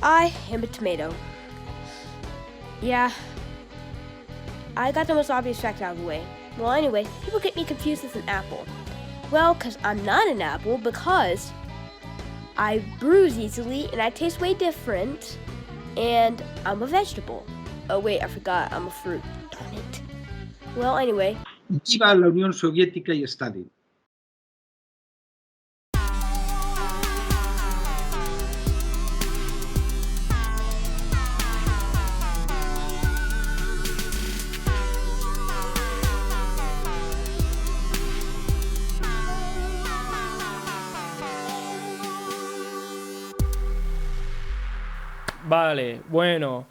I am a tomato. Yeah, I got the most obvious fact out of the way. Well, anyway, people get me confused with an apple. Well, because I'm not an apple, because I bruise easily and I taste way different, and I'm a vegetable. Oh wait, I forgot, I'm a fruit. Darn it. Well, anyway. Viva la Unión Soviética y Stalin. Vale, bueno,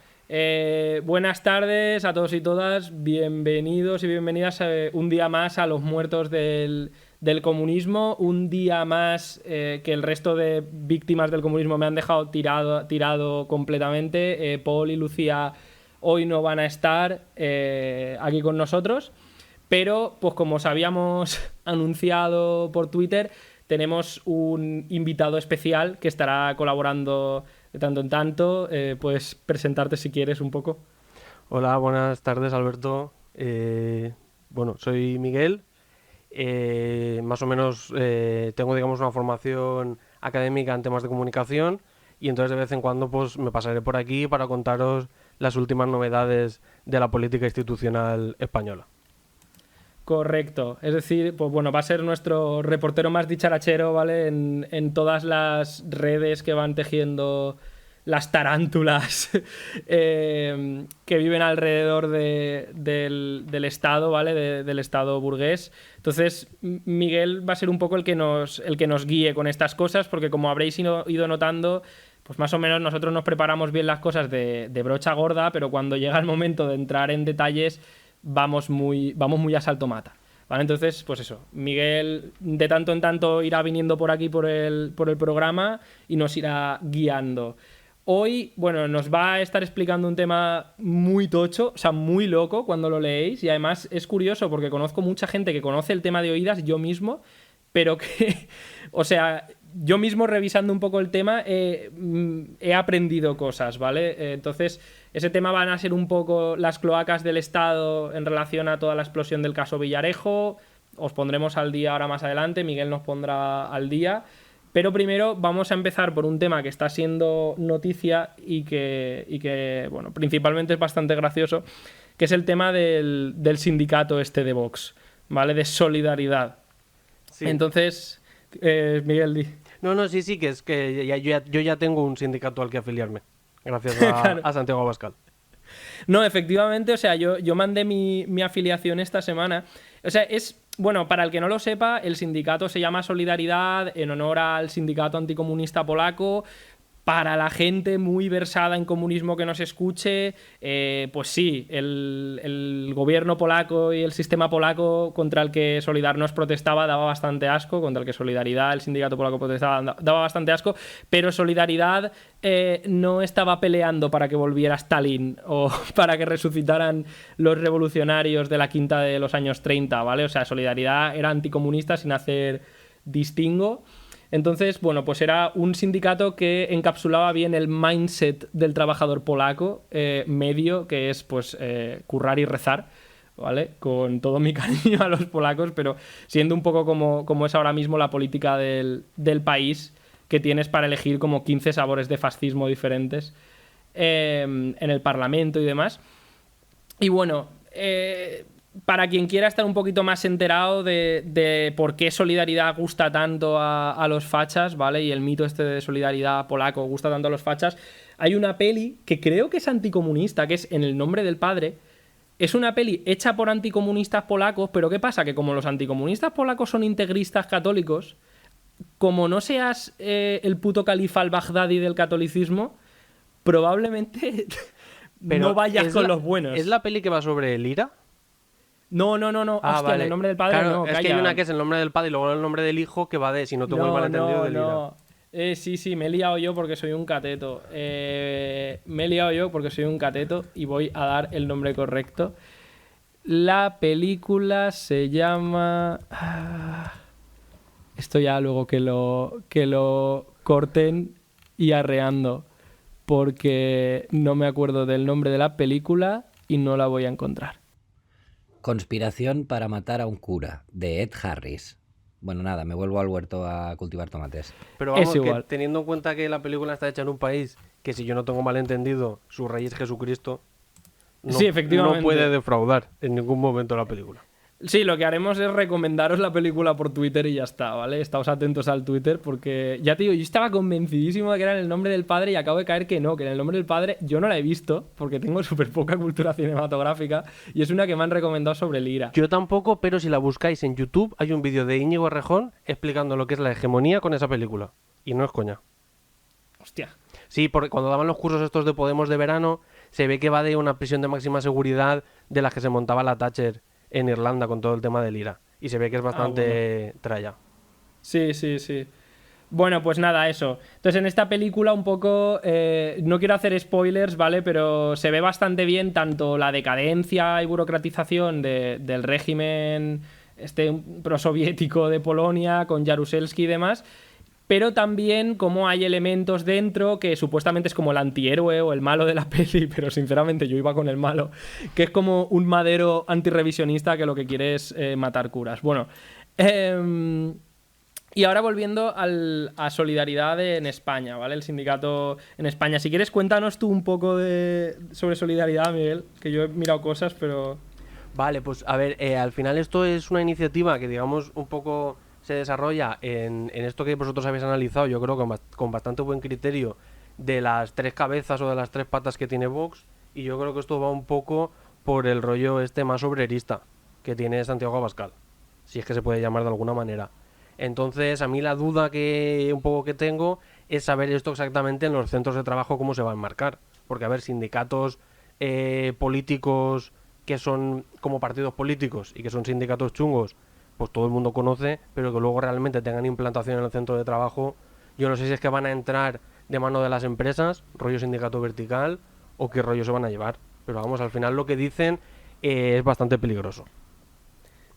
buenas tardes a todos y todas, bienvenidos y bienvenidas un día más a los muertos del comunismo, un día más que el resto de víctimas del comunismo me han dejado tirado completamente. Paul y Lucía hoy no van a estar aquí con nosotros, pero pues como os habíamos anunciado por Twitter, tenemos un invitado especial que estará colaborando de tanto en tanto. Puedes presentarte si quieres un poco. Hola, buenas tardes, Alberto. Bueno, soy Miguel. Más o menos tengo, digamos, una formación académica en temas de comunicación y entonces de vez en cuando pues me pasaré por aquí para contaros las últimas novedades de la política institucional española. Correcto, es decir, pues bueno, va a ser nuestro reportero más dicharachero, ¿vale? En todas las redes que van tejiendo las tarántulas que viven alrededor del Estado, ¿vale? Del Estado burgués. Entonces, Miguel va a ser un poco el que nos guíe con estas cosas, porque como habréis ido notando, pues más o menos nosotros nos preparamos bien las cosas de brocha gorda, pero cuando llega el momento de entrar en detalles vamos muy a salto mata, ¿vale? Entonces, pues eso, Miguel de tanto en tanto irá viniendo por aquí por el programa y nos irá guiando. Hoy, bueno, nos va a estar explicando un tema muy tocho, o sea, muy loco cuando lo leéis, y además es curioso porque conozco mucha gente que conoce el tema de oídas, yo mismo, pero que, o sea, yo mismo revisando un poco el tema he aprendido cosas, ¿vale? Entonces, ese tema van a ser un poco las cloacas del Estado en relación a toda la explosión del caso Villarejo. Os pondremos al día ahora más adelante, Miguel nos pondrá al día. Pero primero vamos a empezar por un tema que está siendo noticia y que bueno, principalmente es bastante gracioso, que es el tema del sindicato este de Vox, ¿vale? De Solidaridad. Sí. Entonces, Miguel, di. No, sí, que es que yo ya tengo un sindicato al que afiliarme, gracias claro. a Santiago Abascal. No, efectivamente, o sea, yo mandé mi afiliación esta semana. O sea, bueno, para el que no lo sepa, el sindicato se llama Solidaridad en honor al sindicato anticomunista polaco. Para la gente muy versada en comunismo que nos escuche, pues sí, el gobierno polaco y el sistema polaco contra el que Solidarność protestaba daba bastante asco, contra el que Solidaridad, el sindicato polaco protestaba, daba bastante asco, pero Solidaridad no estaba peleando para que volviera Stalin o para que resucitaran los revolucionarios de la quinta de los años 30, ¿vale? O sea, Solidaridad era anticomunista sin hacer distingo. Entonces, bueno, pues era un sindicato que encapsulaba bien el mindset del trabajador polaco medio, que es pues currar y rezar, ¿vale? Con todo mi cariño a los polacos, pero siendo un poco como es ahora mismo la política del país, que tienes para elegir como 15 sabores de fascismo diferentes en el Parlamento y demás. Y bueno, para quien quiera estar un poquito más enterado de por qué Solidaridad gusta tanto a los fachas, ¿vale? Y el mito este de Solidaridad polaco gusta tanto a los fachas, hay una peli que creo que es anticomunista, que es En el nombre del padre. Es una peli hecha por anticomunistas polacos, pero ¿qué pasa? Que como los anticomunistas polacos son integristas católicos, como no seas el puto califa al-Baghdadi del catolicismo, probablemente no vayas con los buenos. ¿Es la peli que va sobre el IRA? No. Hostia, vale. En el nombre del padre claro, no. Es que hay una que es el nombre del padre y luego el nombre del hijo que va de, si no tengo el malentendido, del IRA. Sí, me he liado yo porque soy un cateto. Y voy a dar el nombre correcto. La película se llama... Esto ya luego que lo corten y arreando. porque no me acuerdo del nombre de la película y no la voy a encontrar. Conspiración para matar a un cura, de Ed Harris. Bueno, nada, me vuelvo al huerto a cultivar tomates. Pero vamos, Es que igual. teniendo en cuenta que la película está hecha en un país que, si yo no tengo mal entendido, su rey es Jesucristo, Sí, efectivamente. no puede defraudar en ningún momento la película. Sí, lo que haremos es recomendaros la película por Twitter y ya está, ¿vale? Estáos atentos al Twitter porque, ya te digo, yo estaba convencidísimo de que era en el nombre del padre y acabo de caer que no, que en el nombre del padre yo no la he visto porque tengo súper poca cultura cinematográfica y es una que me han recomendado sobre Lira. Yo tampoco, pero si la buscáis en YouTube, hay un vídeo de Íñigo Errejón explicando lo que es la hegemonía con esa película. Y no es coña. Hostia. Sí, porque cuando daban los cursos estos de Podemos de verano, se ve que va de una prisión de máxima seguridad de las que se montaba la Thatcher en Irlanda con todo el tema del IRA. Y se ve que es bastante tralla. Sí, sí, sí. Bueno, pues nada, eso. Entonces, en esta película un poco, no quiero hacer spoilers, ¿vale? Pero se ve bastante bien tanto la decadencia y burocratización del régimen prosoviético de Polonia con Jaruzelski y demás, pero también como hay elementos dentro que supuestamente es como el antihéroe o el malo de la peli, pero sinceramente yo iba con el malo, que es como un Madero antirrevisionista que lo que quiere es matar curas. Bueno, y ahora volviendo a Solidaridad en España, ¿vale? El sindicato en España. Si quieres, cuéntanos tú un poco sobre Solidaridad, Miguel, que yo he mirado cosas, pero... Vale, pues a ver, al final esto es una iniciativa que, digamos, un poco se desarrolla en esto que vosotros habéis analizado, yo creo que con bastante buen criterio, de las tres cabezas o de las tres patas que tiene Vox, y yo creo que esto va un poco por el rollo este más obrerista que tiene Santiago Abascal, si es que se puede llamar de alguna manera. Entonces, a mí la duda que un poco que tengo es saber esto exactamente en los centros de trabajo cómo se va a enmarcar, porque a ver, sindicatos políticos que son como partidos políticos y que son sindicatos chungos, pues todo el mundo conoce, pero que luego realmente tengan implantación en el centro de trabajo, yo no sé si es que van a entrar de mano de las empresas, rollo sindicato vertical, o qué rollo se van a llevar. Pero vamos, al final lo que dicen es bastante peligroso.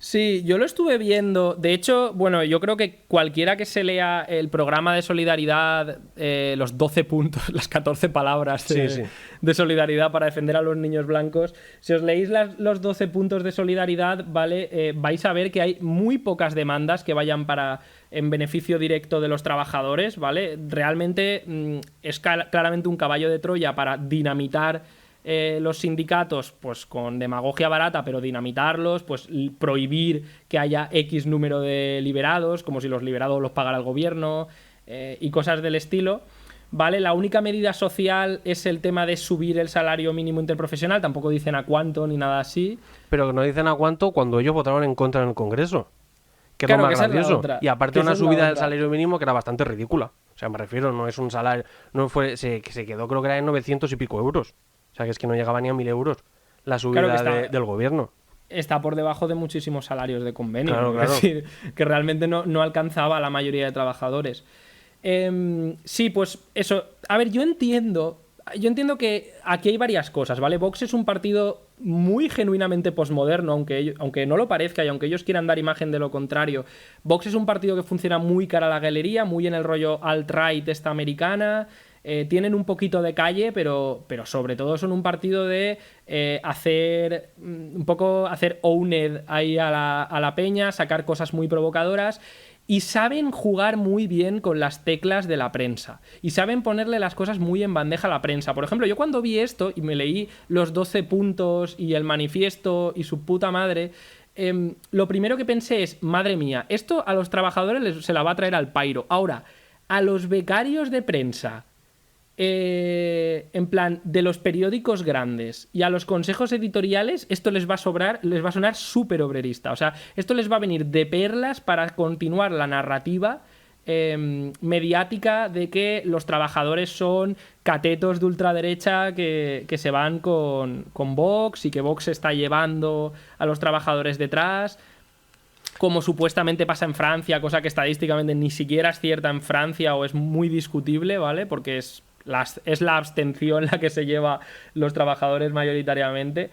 Sí, yo lo estuve viendo. De hecho, bueno, yo creo que cualquiera que se lea el programa de solidaridad, los 12 puntos, las 14 palabras de solidaridad para defender a los niños blancos, si os leéis los 12 puntos de solidaridad, ¿vale? Vais a ver que hay muy pocas demandas que vayan en beneficio directo de los trabajadores, ¿vale? Realmente es claramente un caballo de Troya para dinamitar los sindicatos, pues con demagogia barata, pero dinamitarlos, pues prohibir que haya X número de liberados, como si los liberados los pagara el gobierno, y cosas del estilo, ¿vale? La única medida social es el tema de subir el salario mínimo interprofesional, tampoco dicen a cuánto ni nada así. Pero que no dicen a cuánto cuando ellos votaron en contra en el Congreso, que Claro, es lo más que esa es la gracioso. otra. Y aparte Que esa una es la subida del otra. salario mínimo que era bastante ridícula. O sea, me refiero, no es un salario, no fue, se quedó, creo que era en 900 y pico euros. O sea, que es que no llegaba ni a 1.000 euros la subida Claro que del gobierno. Está por debajo de muchísimos salarios de convenio. Claro, claro. Es decir, que realmente no alcanzaba a la mayoría de trabajadores. Sí, pues eso. A ver, yo entiendo que aquí hay varias cosas, ¿vale? Vox es un partido muy genuinamente posmoderno, aunque no lo parezca y aunque ellos quieran dar imagen de lo contrario. Vox es un partido que funciona muy cara a la galería, muy en el rollo alt-right esta americana. Tienen un poquito de calle, pero sobre todo son un partido de hacer owned ahí a la peña, sacar cosas muy provocadoras, y saben jugar muy bien con las teclas de la prensa y saben ponerle las cosas muy en bandeja a la prensa. Por ejemplo, yo cuando vi esto y me leí los 12 puntos y el manifiesto y su puta madre, lo primero que pensé es, madre mía, esto a los trabajadores se la va a traer al pairo. Ahora, a los becarios de prensa, en plan, de los periódicos grandes y a los consejos editoriales, esto les va a sonar súper obrerista. O sea, esto les va a venir de perlas para continuar la narrativa mediática de que los trabajadores son catetos de ultraderecha que se van con Vox y que Vox está llevando a los trabajadores detrás, como supuestamente pasa en Francia, cosa que estadísticamente ni siquiera es cierta en Francia o es muy discutible, ¿vale? Porque es la abstención la que se lleva los trabajadores mayoritariamente.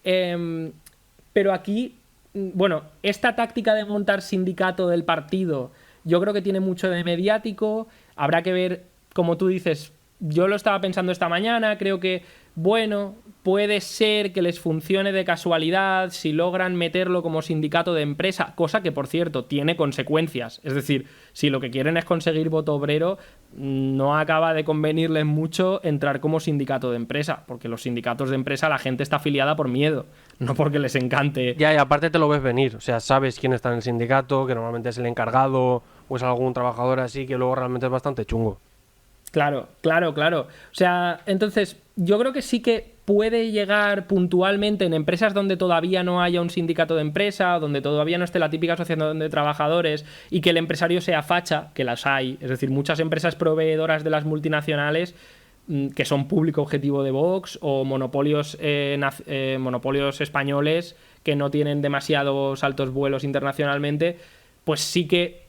Pero aquí, bueno, esta táctica de montar sindicato del partido yo creo que tiene mucho de mediático. Habrá que ver, como tú dices, yo lo estaba pensando esta mañana, creo que, bueno, puede ser que les funcione de casualidad si logran meterlo como sindicato de empresa, cosa que, por cierto, tiene consecuencias. Es decir, si lo que quieren es conseguir voto obrero, no acaba de convenirles mucho entrar como sindicato de empresa, porque los sindicatos de empresa la gente está afiliada por miedo, no porque les encante. Ya, y aparte te lo ves venir, o sea, sabes quién está en el sindicato, que normalmente es el encargado o es algún trabajador así, que luego realmente es bastante chungo. Claro. O sea, entonces, yo creo que sí que puede llegar puntualmente en empresas donde todavía no haya un sindicato de empresa, donde todavía no esté la típica asociación de trabajadores y que el empresario sea facha, que las hay. Es decir, muchas empresas proveedoras de las multinacionales que son público objetivo de Vox o monopolios españoles que no tienen demasiados altos vuelos internacionalmente, pues sí que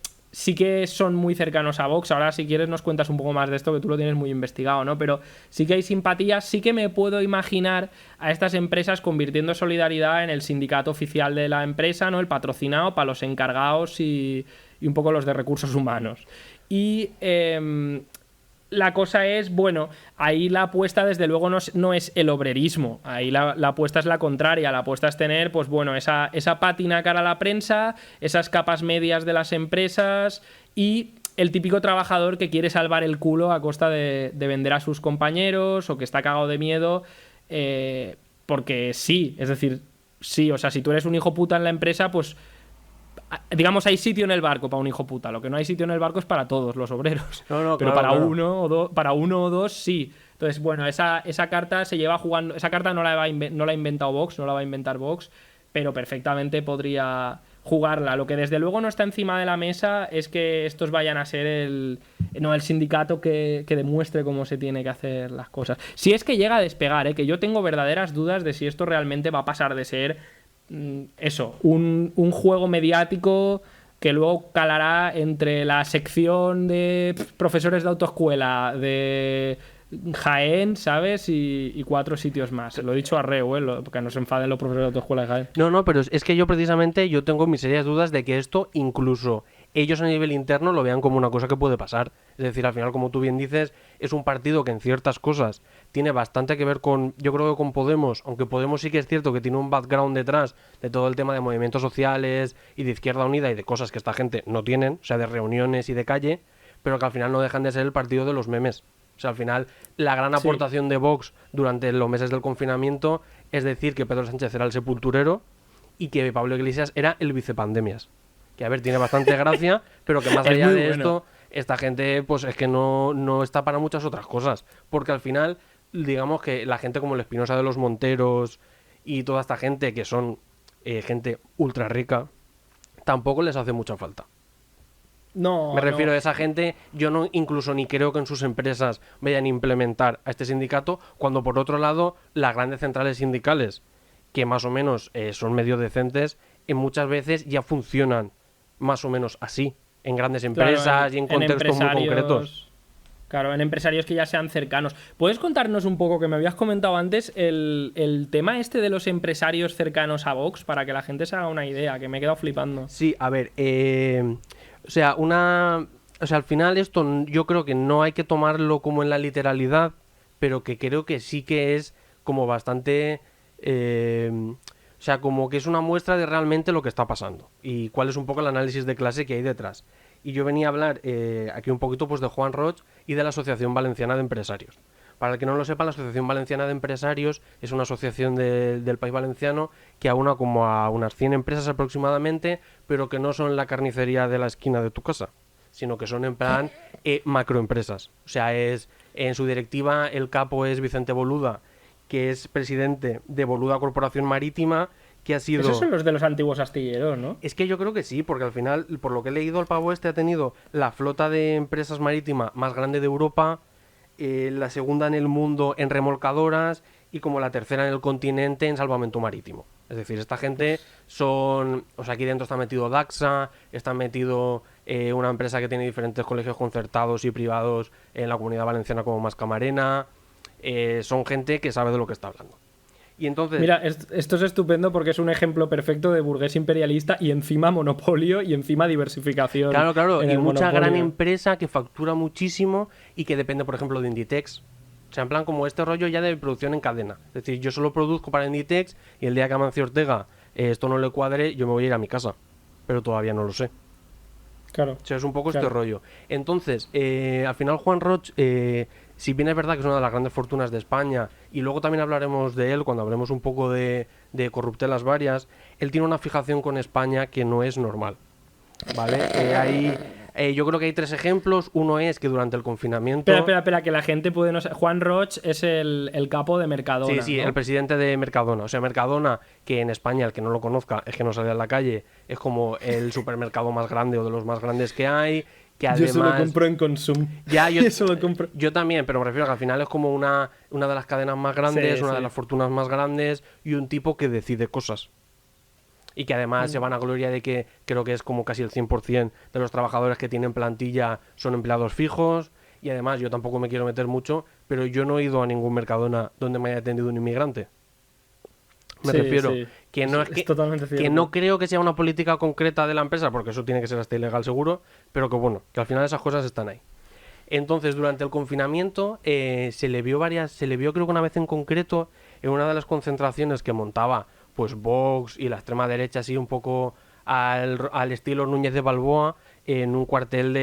son muy cercanos a Vox. Ahora, si quieres, nos cuentas un poco más de esto, que tú lo tienes muy investigado, ¿no? Pero sí que hay simpatías, sí que me puedo imaginar a estas empresas convirtiendo Solidaridad en el sindicato oficial de la empresa, ¿no? El patrocinado para los encargados y un poco los de recursos humanos. Y la cosa es, bueno, ahí la apuesta desde luego no es el obrerismo, ahí la apuesta es la contraria, la apuesta es tener, pues bueno, esa pátina cara a la prensa, esas capas medias de las empresas y el típico trabajador que quiere salvar el culo a costa de vender a sus compañeros o que está cagado de miedo, porque sí, es decir, sí, o sea, si tú eres un hijo puta en la empresa, pues digamos, hay sitio en el barco para un hijo puta. Lo que no hay sitio en el barco es para todos los obreros. No, pero claro. para uno o dos, sí. Entonces, bueno, esa carta se lleva jugando. Esa carta no la ha inventado Vox, no la va a inventar Vox, pero perfectamente podría jugarla. Lo que desde luego no está encima de la mesa es que estos vayan a ser el sindicato que demuestre cómo se tiene que hacer las cosas. Si es que llega a despegar, que yo tengo verdaderas dudas de si esto realmente va a pasar de ser un juego mediático que luego calará entre la sección de profesores de autoescuela de Jaén, ¿sabes? Y 4 sitios más. Lo he dicho a Reu, que no se enfaden los profesores de autoescuela de Jaén. No, pero es que yo precisamente tengo mis serias dudas de que esto incluso ellos a nivel interno lo vean como una cosa que puede pasar. Es decir, al final, como tú bien dices, es un partido que en ciertas cosas tiene bastante que ver con, yo creo que con Podemos, aunque Podemos sí que es cierto que tiene un background detrás de todo el tema de movimientos sociales y de Izquierda Unida y de cosas que esta gente no tienen, o sea, de reuniones y de calle, pero que al final no dejan de ser el partido de los memes. O sea, al final, la gran aportación de Vox durante los meses del confinamiento es decir que Pedro Sánchez era el sepulturero y que Pablo Iglesias era el vicepandemias. Que, a ver, tiene bastante gracia, pero que más allá de esto, esta gente, pues es que no está para muchas otras cosas. Porque al final, digamos que la gente como el Espinosa de los Monteros y toda esta gente, que son gente ultra rica, tampoco les hace mucha falta. No, me refiero a esa gente, yo no incluso ni creo que en sus empresas vayan a implementar a este sindicato, cuando por otro lado las grandes centrales sindicales, que más o menos son medio decentes, muchas veces ya funcionan más o menos así, en grandes empresas y en contextos muy concretos. Claro, en empresarios que ya sean cercanos. ¿Puedes contarnos un poco, que me habías comentado antes, el tema este de los empresarios cercanos a Vox, para que la gente se haga una idea, que me he quedado flipando? Sí, a ver, al final esto yo creo que no hay que tomarlo como en la literalidad, pero que creo que sí que es como bastante... como que es una muestra de realmente lo que está pasando y cuál es un poco el análisis de clase que hay detrás. Y yo venía a hablar aquí un poquito pues de Juan Roig y de la Asociación Valenciana de Empresarios. Para el que no lo sepa, la Asociación Valenciana de Empresarios es una asociación del País Valenciano que aúna como a unas 100 empresas aproximadamente, pero que no son la carnicería de la esquina de tu casa, sino que son en plan macroempresas. O sea, en su directiva el capo es Vicente Boluda, que es presidente de Boluda Corporación Marítima, que ha sido... Esos son los de los antiguos astilleros, ¿no? Es que yo creo que sí, porque al final, por lo que he leído, el pavo este ha tenido la flota de empresas marítimas más grande de Europa, la segunda en el mundo en remolcadoras y como la tercera en el continente en salvamento marítimo. Es decir, esta gente son... O sea, aquí dentro está metido Daxa, está metido una empresa que tiene diferentes colegios concertados y privados en la Comunidad Valenciana como Mascamarena. Son gente que sabe de lo que está hablando. Y entonces... Mira, esto es estupendo porque es un ejemplo perfecto de burgués imperialista y encima monopolio y encima diversificación. Claro, en y el mucha gran monopolio. empresa que factura muchísimo y que depende, por ejemplo, de Inditex. O sea, en plan, como este rollo ya de producción en cadena. Es decir, yo solo produzco para Inditex y el día que Amancio Ortega esto no le cuadre, yo me voy a ir a mi casa. Pero todavía no lo sé. Claro. O sea, es un poco Claro. este rollo. Entonces, al final Juan Roch, si bien es verdad que es una de las grandes fortunas de España, y luego también hablaremos de él cuando hablemos un poco de corruptelas varias, él tiene una fijación con España que no es normal. ¿Vale? Yo creo que hay 3 ejemplos. Uno es que durante el confinamiento... Espera, que la gente puede no saber. Juan Roch es el capo de Mercadona. Sí, ¿no? el presidente de Mercadona. O sea, Mercadona, que en España, el que no lo conozca, es que no sale a la calle, es como el supermercado más grande o de los más grandes que hay, que Yo se lo además... compro en Consum. Ya, yo, se lo compro. yo también, pero me refiero a que al final es como una de las cadenas más grandes, Sí, una sí. de las fortunas más grandes y un tipo que decide cosas. Y que además se van a gloria de que creo que es como casi el 100% de los trabajadores que tienen plantilla son empleados fijos. Y además yo tampoco me quiero meter mucho, pero yo no he ido a ningún Mercadona donde me haya atendido un inmigrante. Me Sí, refiero sí. que no Es es totalmente que cierto. no creo que sea una política concreta de la empresa, porque eso tiene que ser hasta ilegal seguro, pero que bueno, que al final esas cosas están ahí. Entonces, durante el confinamiento se le vio creo que una vez en concreto en una de las concentraciones que montaba pues Vox y la extrema derecha así un poco al estilo Núñez de Balboa en un cuartel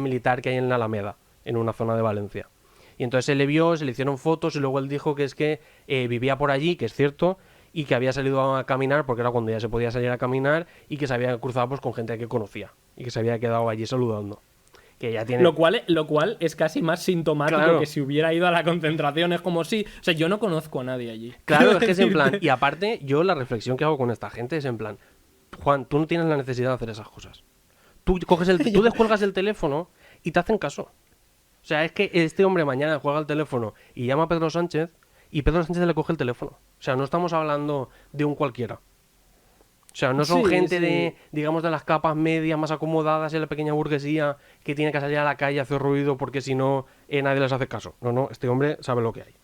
militar que hay en la Alameda, en una zona de Valencia. Y entonces se le vio, se le hicieron fotos y luego él dijo que es que vivía por allí, que es cierto, y que había salido a caminar porque era cuando ya se podía salir a caminar y que se había cruzado pues con gente que conocía y que se había quedado allí saludando. Que ya tiene... Lo cual es casi más sintomático Claro. que si hubiera ido a la concentración. Es como si. O sea, yo no conozco a nadie allí. Claro, es que es en Quiero plan... decirte. Y aparte, yo la reflexión que hago con esta gente es en plan... Juan, tú no tienes la necesidad de hacer esas cosas. Tú descuelgas el teléfono y te hacen caso. O sea, es que este hombre mañana juega el teléfono y llama a Pedro Sánchez y Pedro Sánchez le coge el teléfono. O sea, no estamos hablando de un cualquiera. O sea, no son Sí, gente sí. de, digamos, de las capas medias más acomodadas en la pequeña burguesía que tiene que salir a la calle a hacer ruido porque si no, nadie les hace caso. No, este hombre sabe lo que hay.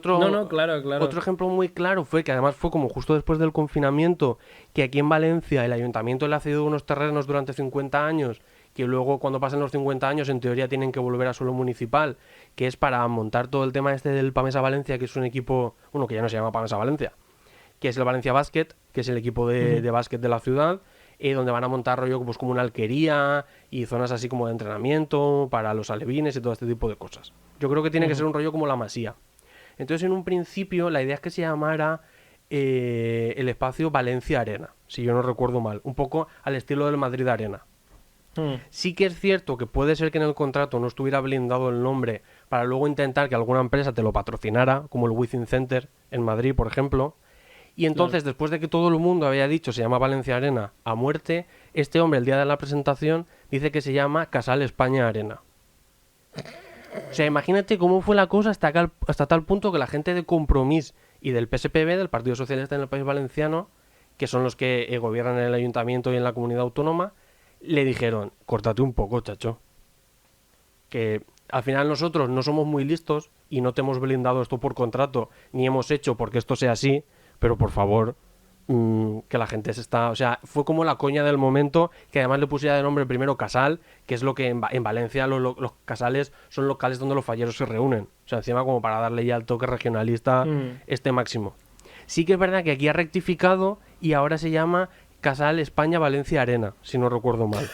No, claro. Otro ejemplo muy claro fue que además fue como justo después del confinamiento, que aquí en Valencia el ayuntamiento le ha cedido unos terrenos durante 50 años, que luego cuando pasen los 50 años en teoría tienen que volver a suelo municipal, que es para montar todo el tema este del Pamesa Valencia, que es un equipo, bueno, que ya no se llama Pamesa Valencia, que es el Valencia Basket, que es el equipo de básquet de la ciudad, donde van a montar rollo pues como una alquería y zonas así como de entrenamiento para los alevines y todo este tipo de cosas. Yo creo que tiene que ser un rollo como la Masía. Entonces, en un principio, la idea es que se llamara el espacio Valencia Arena, si yo no recuerdo mal, un poco al estilo del Madrid Arena. Sí que es cierto que puede ser que en el contrato no estuviera blindado el nombre para luego intentar que alguna empresa te lo patrocinara, como el Within Center en Madrid, por ejemplo. Y entonces, después de que todo el mundo había dicho se llama Valencia Arena a muerte, este hombre el día de la presentación dice que se llama Casal España Arena. O sea, imagínate cómo fue la cosa hasta tal punto que la gente de Compromís y del PSPB, del Partido Socialista en el País Valenciano, que son los que gobiernan en el ayuntamiento y en la comunidad autónoma, le dijeron, córtate un poco, chacho. Que al final nosotros no somos muy listos y no te hemos blindado esto por contrato, ni hemos hecho porque esto sea así, pero por favor, que la gente se está... O sea, fue como la coña del momento, que además le pusiera de nombre primero Casal, que es lo que en Valencia los casales son locales donde los falleros se reúnen. O sea, encima como para darle ya el toque regionalista máximo. Sí que es verdad que aquí ha rectificado y ahora se llama Casal España Valencia Arena, si no recuerdo mal.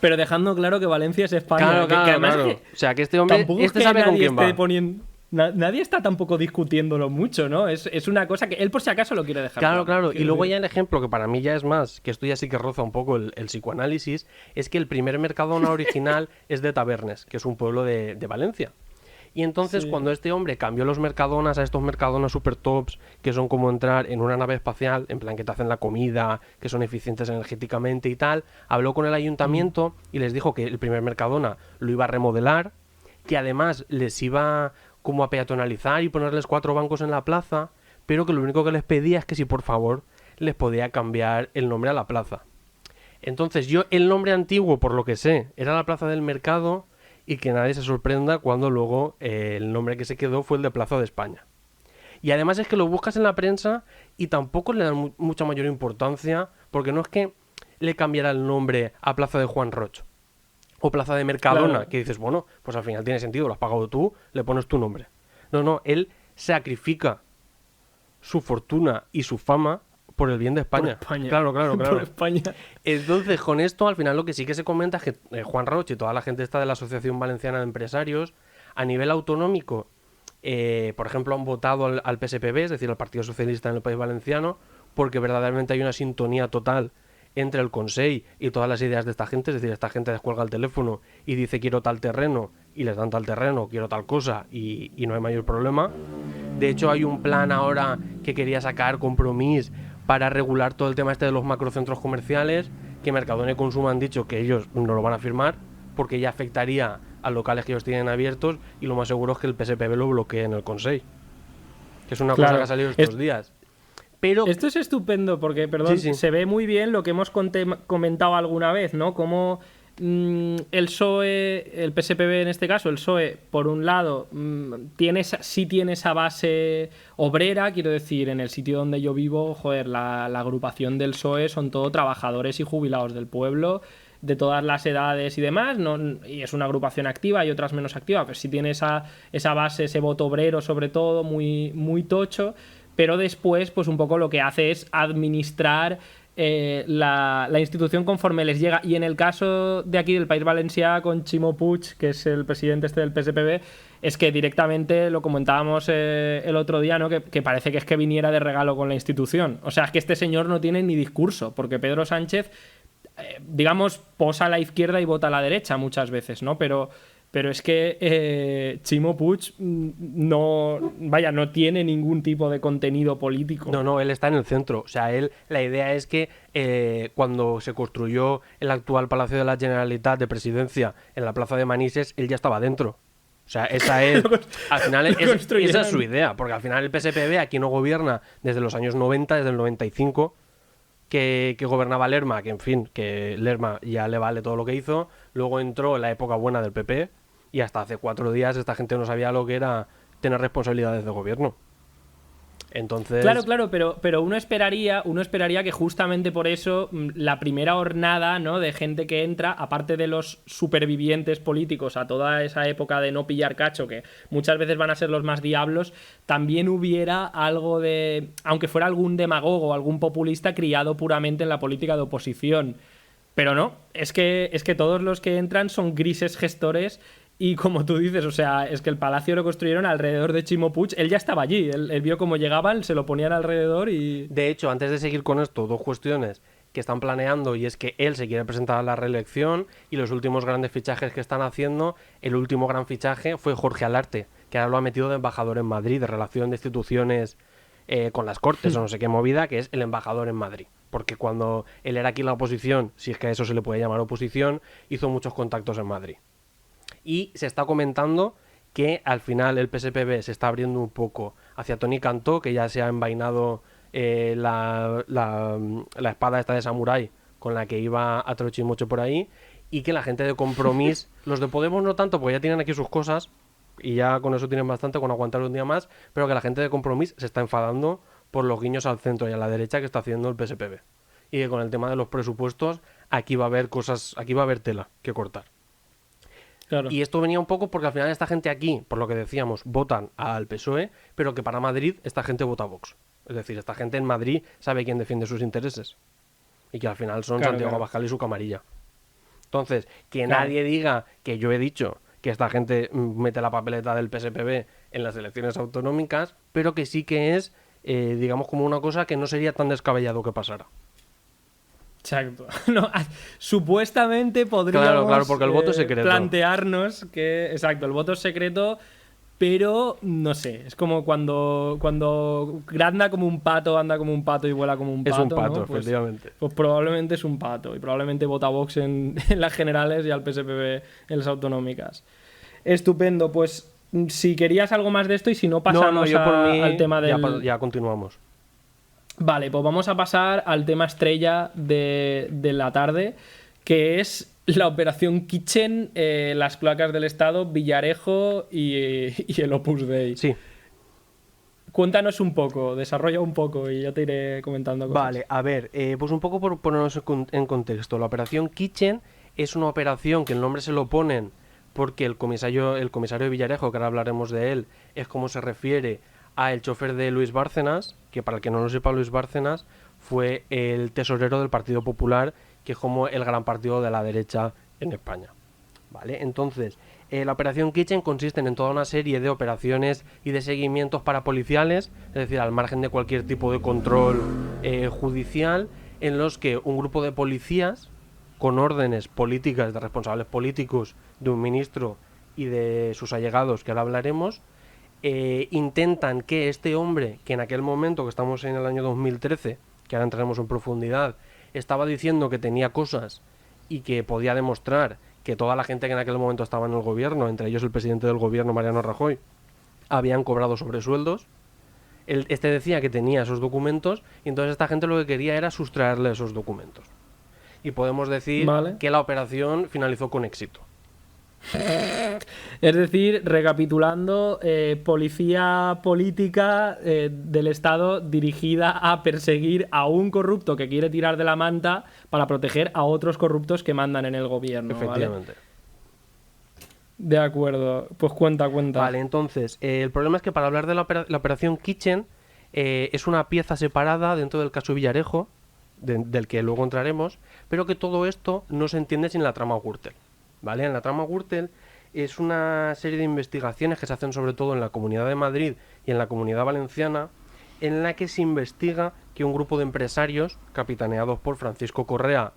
Pero dejando claro que Valencia es España. que además claro. que O sea, que este hombre tampoco es que sabe con nadie quién esté va. poniendo... Nadie está tampoco discutiéndolo mucho, ¿no? Es una cosa que él por si acaso lo quiere dejar. Claro. Y Quiero luego decir. ya el ejemplo, que para mí ya es más, que esto ya sí que roza un poco el psicoanálisis, es que el primer Mercadona original es de Tabernes, que es un pueblo de Valencia. Y entonces Sí. cuando este hombre cambió los Mercadonas a estos Mercadonas super tops, que son como entrar en una nave espacial, en plan que te hacen la comida, que son eficientes energéticamente y tal, habló con el ayuntamiento y les dijo que el primer Mercadona lo iba a remodelar, que además les iba como a peatonalizar y ponerles 4 bancos en la plaza, pero que lo único que les pedía es que si por favor les podía cambiar el nombre a la plaza. Entonces el nombre antiguo, por lo que sé, era la Plaza del Mercado, y que nadie se sorprenda cuando luego el nombre que se quedó fue el de Plaza de España. Y además es que lo buscas en la prensa y tampoco le dan mucha mayor importancia, porque no es que le cambiara el nombre a Plaza de Juan Roch o Plaza de Mercadona, Claro. que dices, bueno, pues al final tiene sentido, lo has pagado tú, le pones tu nombre. No, él sacrifica su fortuna y su fama por el bien de Por España. España. Claro. Por España. Entonces, con esto, al final lo que sí que se comenta es que Juan Roch y toda la gente está de la Asociación Valenciana de Empresarios, a nivel autonómico, por ejemplo, han votado al PSPB, es decir, al Partido Socialista en el País Valenciano, porque verdaderamente hay una sintonía total entre el Consell y todas las ideas de esta gente, es decir, esta gente descuelga el teléfono y dice quiero tal terreno, y les dan tal terreno, quiero tal cosa, y no hay mayor problema. De hecho, hay un plan ahora que quería sacar Compromís para regular todo el tema este de los macrocentros comerciales, que Mercadona y Consum han dicho que ellos no lo van a firmar, porque ya afectaría a locales que ellos tienen abiertos, y lo más seguro es que el PSPB lo bloquee en el Consell. Que es una cosa Claro. que ha salido estos días. Pero Esto es estupendo porque, perdón, Sí. se ve muy bien lo que hemos comentado alguna vez, ¿no? Cómo el PSOE, el PSPB en este caso, el PSOE, por un lado, sí tiene esa base obrera, quiero decir, en el sitio donde yo vivo, joder, la agrupación del PSOE son todo trabajadores y jubilados del pueblo, de todas las edades y demás, y es una agrupación activa y otras menos activa, pero sí tiene esa base, ese voto obrero sobre todo, muy, muy tocho. Pero después, pues un poco lo que hace es administrar la institución conforme les llega. Y en el caso de aquí del País Valencià, con Ximo Puig, que es el presidente del PSPB, es que directamente lo comentábamos el otro día, ¿no? Que parece que es que viniera de regalo con la institución. O sea, es que este señor no tiene ni discurso, porque Pedro Sánchez, digamos, posa a la izquierda y vota a la derecha muchas veces, ¿no? Pero es que Ximo Puig no tiene ningún tipo de contenido político. No, él está en el centro. O sea, la idea es que cuando se construyó el actual Palacio de la Generalitat de Presidencia en la Plaza de Manises, él ya estaba dentro. O sea, esa es, al final esa es su idea, porque al final el PSPB aquí no gobierna desde los años 90, desde el 95, que gobernaba Lerma, que en fin, que Lerma ya le vale todo lo que hizo. Luego entró la época buena del PP y hasta hace 4 días esta gente no sabía lo que era tener responsabilidades de gobierno. Entonces... Claro, pero uno esperaría que justamente por eso la primera hornada, ¿no?, de gente que entra, aparte de los supervivientes políticos a toda esa época de no pillar cacho, que muchas veces van a ser los más diablos, también hubiera algo de, aunque fuera algún demagogo o algún populista criado puramente en la política de oposición. Pero no, es que todos los que entran son grises gestores. Y como tú dices, o sea, es que el palacio lo construyeron alrededor de Ximo Puig. Él ya estaba allí, él vio cómo llegaban, se lo ponían alrededor y... De hecho, antes de seguir con esto, 2 cuestiones que están planeando, y es que él se quiere presentar a la reelección, y los últimos grandes fichajes que están haciendo, el último gran fichaje fue Jorge Alarte, que ahora lo ha metido de embajador en Madrid, de relación de instituciones con las Cortes o no sé qué movida, que es el embajador en Madrid. Porque cuando él era aquí en la oposición, si es que a eso se le puede llamar oposición, hizo muchos contactos en Madrid. Y se está comentando que al final el PSPB se está abriendo un poco hacia Toni Cantó, que ya se ha envainado la espada esta de samurái con la que iba a Trochimocho por ahí, y que la gente de Compromís, los de Podemos no tanto, porque ya tienen aquí sus cosas, y ya con eso tienen bastante, con aguantar un día más, pero que la gente de Compromís se está enfadando por los guiños al centro y a la derecha que está haciendo el PSPB. Y que con el tema de los presupuestos, aquí va a haber cosas, aquí va a haber tela que cortar. Claro. Y esto venía un poco porque al final esta gente aquí, por lo que decíamos, votan al PSOE, pero que para Madrid esta gente vota a Vox. Es decir, esta gente en Madrid sabe quién defiende sus intereses. Y que al final son Santiago Abascal y su camarilla. Entonces, que nadie diga que yo he dicho que esta gente mete la papeleta del PSPB en las elecciones autonómicas, pero que sí que es, digamos, como una cosa que no sería tan descabellado que pasara. Exacto. No, supuestamente podríamos Claro, porque el voto es secreto. plantearnos que... Exacto, el voto es secreto, pero no sé. Es como cuando anda como un pato y vuela como un pato. Es un pato, ¿no? efectivamente. Pues probablemente es un pato. Y probablemente vota Vox en las generales y al PSPB en las autonómicas. Estupendo. Pues si querías algo más de esto y si no pasamos yo por mí al tema del... Ya continuamos. Vale, pues vamos a pasar al tema estrella de la tarde, que es la operación Kitchen, las cloacas del Estado, Villarejo y el Opus Dei. Sí. Cuéntanos un poco, desarrolla un poco y yo te iré comentando cosas. Vale, a ver, pues un poco por ponernos en contexto. La operación Kitchen es una operación que el nombre se lo ponen porque el comisario de Villarejo, que ahora hablaremos de él, es como se refiere a el chofer de Luis Bárcenas, que para el que no lo sepa, Luis Bárcenas fue el tesorero del Partido Popular, que es como el gran partido de la derecha en España. ¿Vale? Entonces, la operación Kitchen consiste en toda una serie de operaciones y de seguimientos parapoliciales, es decir, al margen de cualquier tipo de control judicial, en los que un grupo de policías, con órdenes políticas de responsables políticos, de un ministro y de sus allegados, que ahora hablaremos, intentan que este hombre, que en aquel momento, que estamos en el año 2013, que ahora entraremos en profundidad, estaba diciendo que tenía cosas y que podía demostrar que toda la gente que en aquel momento estaba en el gobierno, entre ellos el presidente del gobierno, Mariano Rajoy, habían cobrado sobresueldos. Este decía que tenía esos documentos y entonces esta gente lo que quería era sustraerle esos documentos. Y podemos decir que la operación finalizó con éxito. Es decir, recapitulando, policía política del Estado dirigida a perseguir a un corrupto que quiere tirar de la manta para proteger a otros corruptos que mandan en el gobierno. Efectivamente. ¿Vale? De acuerdo, pues cuenta. Vale, entonces, el problema es que para hablar de la operación Kitchen es una pieza separada dentro del caso Villarejo, del que luego entraremos, pero que todo esto no se entiende sin la trama Gürtel. ¿Vale? En la trama Gürtel es una serie de investigaciones que se hacen sobre todo en la Comunidad de Madrid y en la Comunidad Valenciana, en la que se investiga que un grupo de empresarios, capitaneados por Francisco Correa,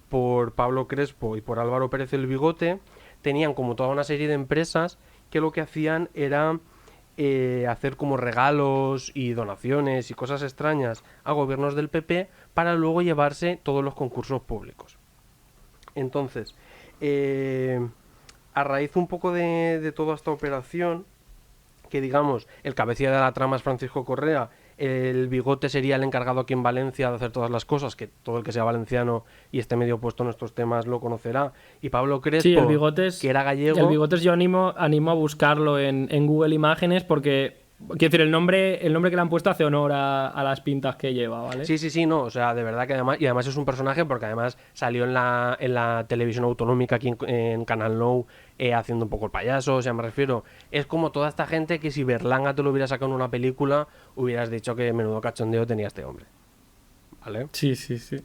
por Pablo Crespo y por Álvaro Pérez el Bigote, tenían como toda una serie de empresas que lo que hacían era hacer como regalos y donaciones y cosas extrañas a gobiernos del PP para luego llevarse todos los concursos públicos. Entonces, a raíz un poco de toda esta operación, que digamos, el cabecilla de la trama es Francisco Correa, el Bigote sería el encargado aquí en Valencia de hacer todas las cosas, que todo el que sea valenciano y esté medio puesto en estos temas lo conocerá, y Pablo Crespo, sí, el Bigotes, que era gallego. El Bigotes yo animo a buscarlo en Google Imágenes porque... Quiero decir, el nombre que le han puesto hace honor a las pintas que lleva, ¿vale? Sí, no, o sea, de verdad que además es un personaje porque además salió en la televisión autonómica aquí en Canal Nou haciendo un poco el payaso, o sea, me refiero, es como toda esta gente que si Berlanga te lo hubiera sacado en una película, hubieras dicho que menudo cachondeo tenía este hombre. ¿Vale? Sí.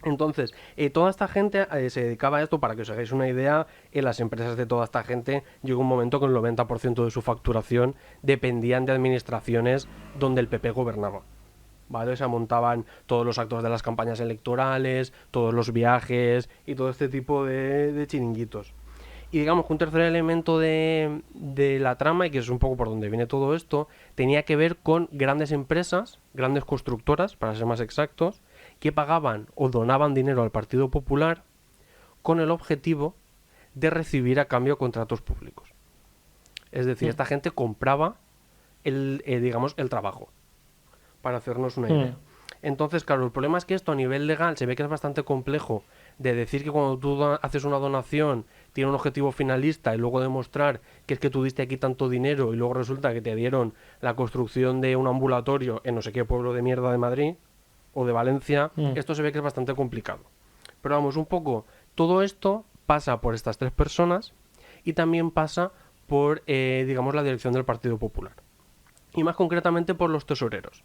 Entonces, toda esta gente se dedicaba a esto, para que os hagáis una idea, en las empresas de toda esta gente llegó un momento que el 90% de su facturación dependían de administraciones donde el PP gobernaba. ¿Vale? O sea, montaban todos los actos de las campañas electorales, todos los viajes y todo este tipo de chiringuitos. Y digamos que un tercer elemento de la trama, y que es un poco por donde viene todo esto, tenía que ver con grandes empresas, grandes constructoras, para ser más exactos, que pagaban o donaban dinero al Partido Popular con el objetivo de recibir a cambio contratos públicos. Es decir, esta gente compraba el trabajo, para hacernos una idea. Entonces, claro, el problema es que esto a nivel legal se ve que es bastante complejo de decir que cuando tú haces una donación tiene un objetivo finalista y luego demostrar que es que tú diste aquí tanto dinero y luego resulta que te dieron la construcción de un ambulatorio en no sé qué pueblo de mierda de Madrid o de Valencia, esto se ve que es bastante complicado. Pero vamos, un poco, todo esto pasa por estas tres personas y también pasa por, la dirección del Partido Popular. Y más concretamente por los tesoreros.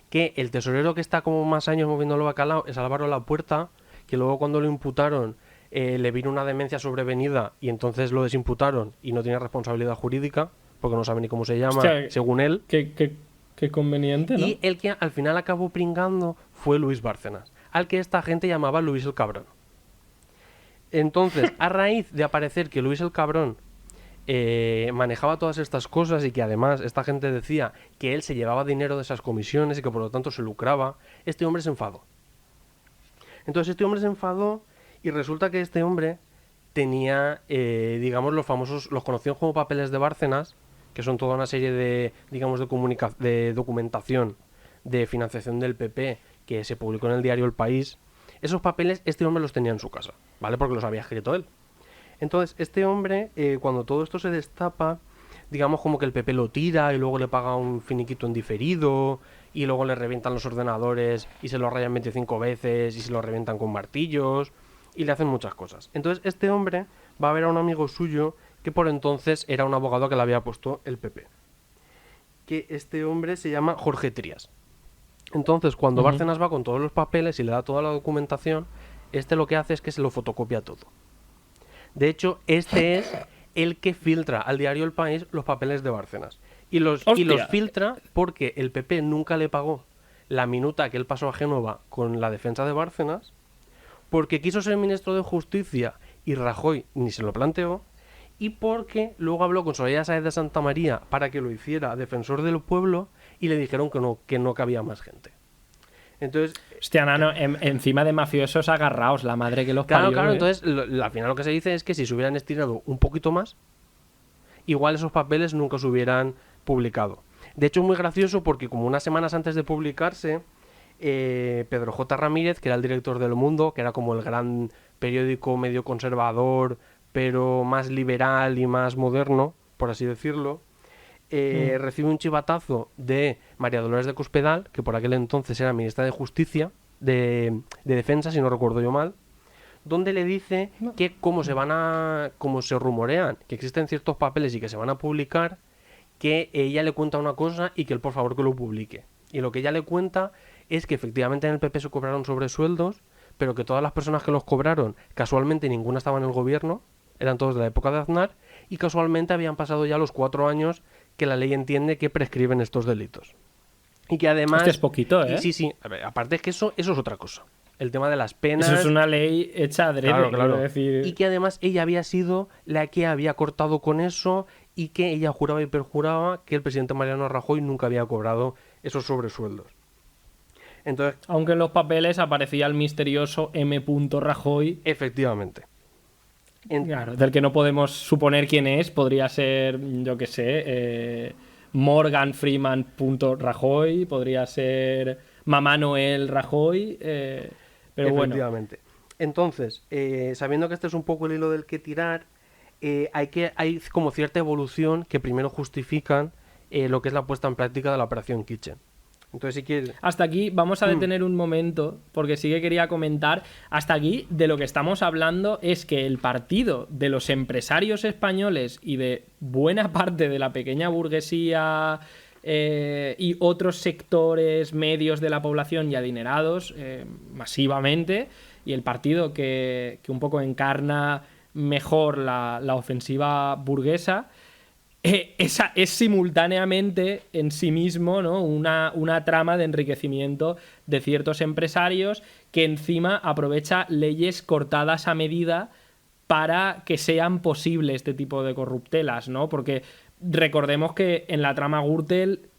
Que el tesorero que está como más años moviendo el bacalao es Álvaro Lapuerta, que luego cuando lo imputaron le vino una demencia sobrevenida y entonces lo desimputaron y no tiene responsabilidad jurídica, porque no sabe ni cómo se llama, según él. Qué conveniente, ¿no? Y el que al final acabó pringando fue Luis Bárcenas, al que esta gente llamaba Luis el Cabrón. Entonces, a raíz de aparecer que Luis el Cabrón manejaba todas estas cosas y que además esta gente decía que él se llevaba dinero de esas comisiones y que por lo tanto se lucraba, este hombre se enfadó. Entonces este hombre se enfadó y resulta que este hombre tenía, los conocidos como papeles de Bárcenas, que son toda una serie de documentación de financiación del PP que se publicó en el diario El País. Esos papeles este hombre los tenía en su casa, ¿vale? Porque los había escrito él. Entonces este hombre, cuando todo esto se destapa, digamos como que el PP lo tira y luego le paga un finiquito en diferido y luego le revientan los ordenadores y se lo rayan 25 veces y se lo revientan con martillos y le hacen muchas cosas. Entonces este hombre va a ver a un amigo suyo que por entonces era un abogado que le había puesto el PP. Que este hombre se llama Jorge Trías. Entonces cuando Bárcenas va con todos los papeles y le da toda la documentación, este lo que hace es que se lo fotocopia todo. De hecho, este es el que filtra al diario El País los papeles de Bárcenas. Y los filtra porque el PP nunca le pagó la minuta que él pasó a Génova con la defensa de Bárcenas, porque quiso ser ministro de Justicia y Rajoy ni se lo planteó, y porque luego habló con Soraya Sáez de Santa María para que lo hiciera defensor del pueblo y le dijeron que no cabía más gente. Entonces, hostia, Nano, encima de mafiosos agarrados, la madre que los parió. Claro, entonces al final lo que se dice es que si se hubieran estirado un poquito más, igual esos papeles nunca se hubieran publicado. De hecho es muy gracioso porque como unas semanas antes de publicarse, Pedro J. Ramírez, que era el director del Mundo, que era como el gran periódico medio conservador, pero más liberal y más moderno, por así decirlo, recibe un chivatazo de María Dolores de Cospedal, que por aquel entonces era ministra de Justicia, de Defensa, si no recuerdo yo mal, donde le dice que como se rumorean que existen ciertos papeles y que se van a publicar, que ella le cuenta una cosa y que él por favor que lo publique. Y lo que ella le cuenta es que efectivamente en el PP se cobraron sobresueldos, pero que todas las personas que los cobraron, casualmente ninguna estaba en el gobierno, eran todos de la época de Aznar, y casualmente habían pasado ya los 4 años que la ley entiende que prescriben estos delitos. Y que además... Este es poquito, ¿eh? Sí. A ver, aparte es que eso es otra cosa. El tema de las penas... Eso es una ley hecha adrede, claro. Decir... Y que además ella había sido la que había cortado con eso y que ella juraba y perjuraba que el presidente Mariano Rajoy nunca había cobrado esos sobresueldos. Entonces... Aunque en los papeles aparecía el misterioso M. Rajoy. Efectivamente. Claro, del que no podemos suponer quién es. Podría ser, yo qué sé, Morgan Freeman Rajoy, podría ser Mamá Noel Rajoy, pero bueno. Efectivamente. Entonces, sabiendo que este es un poco el hilo del que tirar, hay como cierta evolución que primero justifican lo que es la puesta en práctica de la operación Kitchen. Entonces, si quieres... Hasta aquí vamos a detener un momento, porque sí que quería comentar, hasta aquí de lo que estamos hablando es que el partido de los empresarios españoles y de buena parte de la pequeña burguesía y otros sectores medios de la población y adinerados masivamente, y el partido que un poco encarna mejor la ofensiva burguesa, es simultáneamente en sí mismo, ¿no? una trama de enriquecimiento de ciertos empresarios que encima aprovecha leyes cortadas a medida para que sean posibles este tipo de corruptelas, ¿no? Porque recordemos que en la trama Gürtel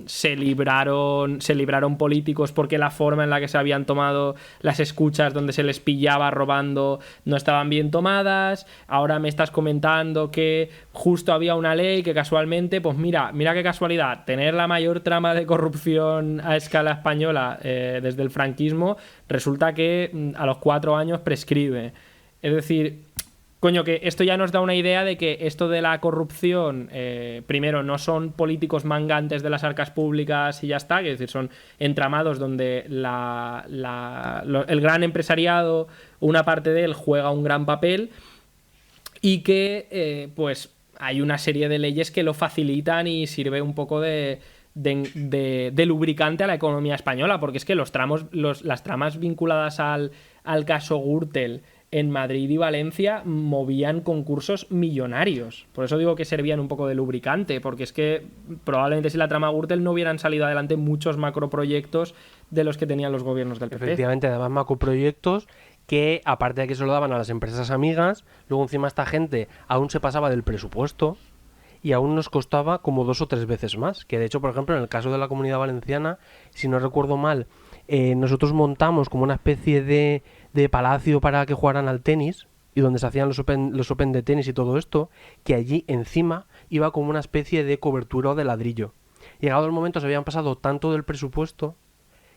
se libraron políticos porque la forma en la que se habían tomado las escuchas donde se les pillaba robando no estaban bien tomadas. Ahora me estás comentando que justo había una ley que casualmente, pues mira qué casualidad, tener la mayor trama de corrupción a escala española desde el franquismo, resulta que a los 4 años prescribe. Es decir... Coño, que esto ya nos da una idea de que esto de la corrupción, primero, no son políticos mangantes de las arcas públicas y ya está, es decir, son entramados donde el gran empresariado, una parte de él juega un gran papel y que, pues, hay una serie de leyes que lo facilitan y sirve un poco de lubricante a la economía española, porque es que las tramas vinculadas al caso Gürtel en Madrid y Valencia movían concursos millonarios. Por eso digo que servían un poco de lubricante, porque es que probablemente si la trama Gürtel no hubieran salido adelante muchos macroproyectos de los que tenían los gobiernos del PP. Efectivamente, además macroproyectos que, aparte de que se lo daban a las empresas amigas, luego encima esta gente aún se pasaba del presupuesto y aún nos costaba como 2 o 3 veces más. Que de hecho, por ejemplo, en el caso de la Comunidad Valenciana, si no recuerdo mal, nosotros montamos como una especie de palacio para que jugaran al tenis y donde se hacían los open de tenis y todo esto, que allí encima iba como una especie de cobertura de ladrillo. Llegado el momento se habían pasado tanto del presupuesto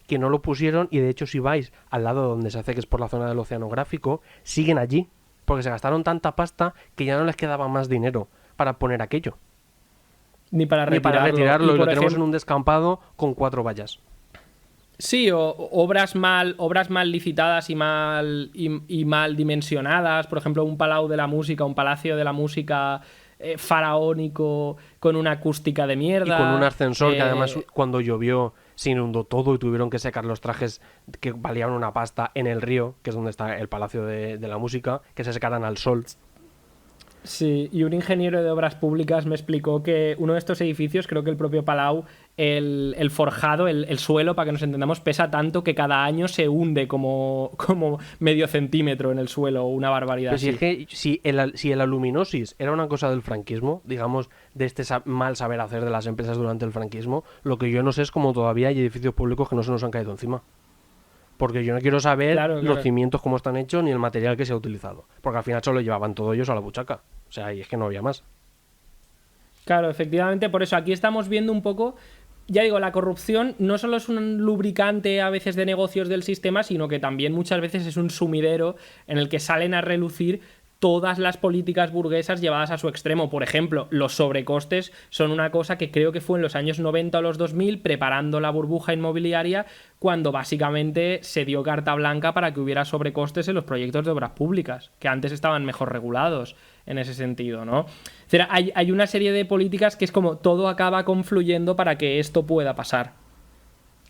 que no lo pusieron, y de hecho si vais al lado donde se hace, que es por la zona del oceanográfico, siguen allí porque se gastaron tanta pasta que ya no les quedaba más dinero para poner aquello. Ni para Ni para retirarlo, Y, y lo por tenemos ejem- en un descampado con 4 vallas. Sí, o obras mal licitadas y mal dimensionadas. Por ejemplo, un palau de la música, un palacio de la música faraónico con una acústica de mierda. Y con un ascensor que además eh, cuando llovió se inundó todo y tuvieron que secar los trajes que valían una pasta en el río, que es donde está el Palacio de la Música, que se secaran al sol. Sí, y un ingeniero de obras públicas me explicó que uno de estos edificios, creo que el propio Palau, el forjado, el suelo, para que nos entendamos, pesa tanto que cada año se hunde como medio centímetro en el suelo, una barbaridad Pero si así. es que si el aluminosis era una cosa del franquismo, digamos, de este mal saber hacer de las empresas durante el franquismo, lo que yo no sé es cómo todavía hay edificios públicos que no se nos han caído encima. Porque yo no quiero saber Claro, los claro. cimientos, cómo están hechos, ni el material que se ha utilizado. Porque al final solo llevaban todo ellos a la buchaca. O sea, y es que no había más. Claro, efectivamente, por eso aquí estamos viendo un poco, ya digo, la corrupción no solo es un lubricante a veces de negocios del sistema, sino que también muchas veces es un sumidero en el que salen a relucir todas las políticas burguesas llevadas a su extremo. Por ejemplo, los sobrecostes son una cosa que creo que fue en los años 90 o los 2000, preparando la burbuja inmobiliaria, cuando básicamente se dio carta blanca para que hubiera sobrecostes en los proyectos de obras públicas, que antes estaban mejor regulados en ese sentido, ¿no? O sea, hay una serie de políticas que es como todo acaba confluyendo para que esto pueda pasar.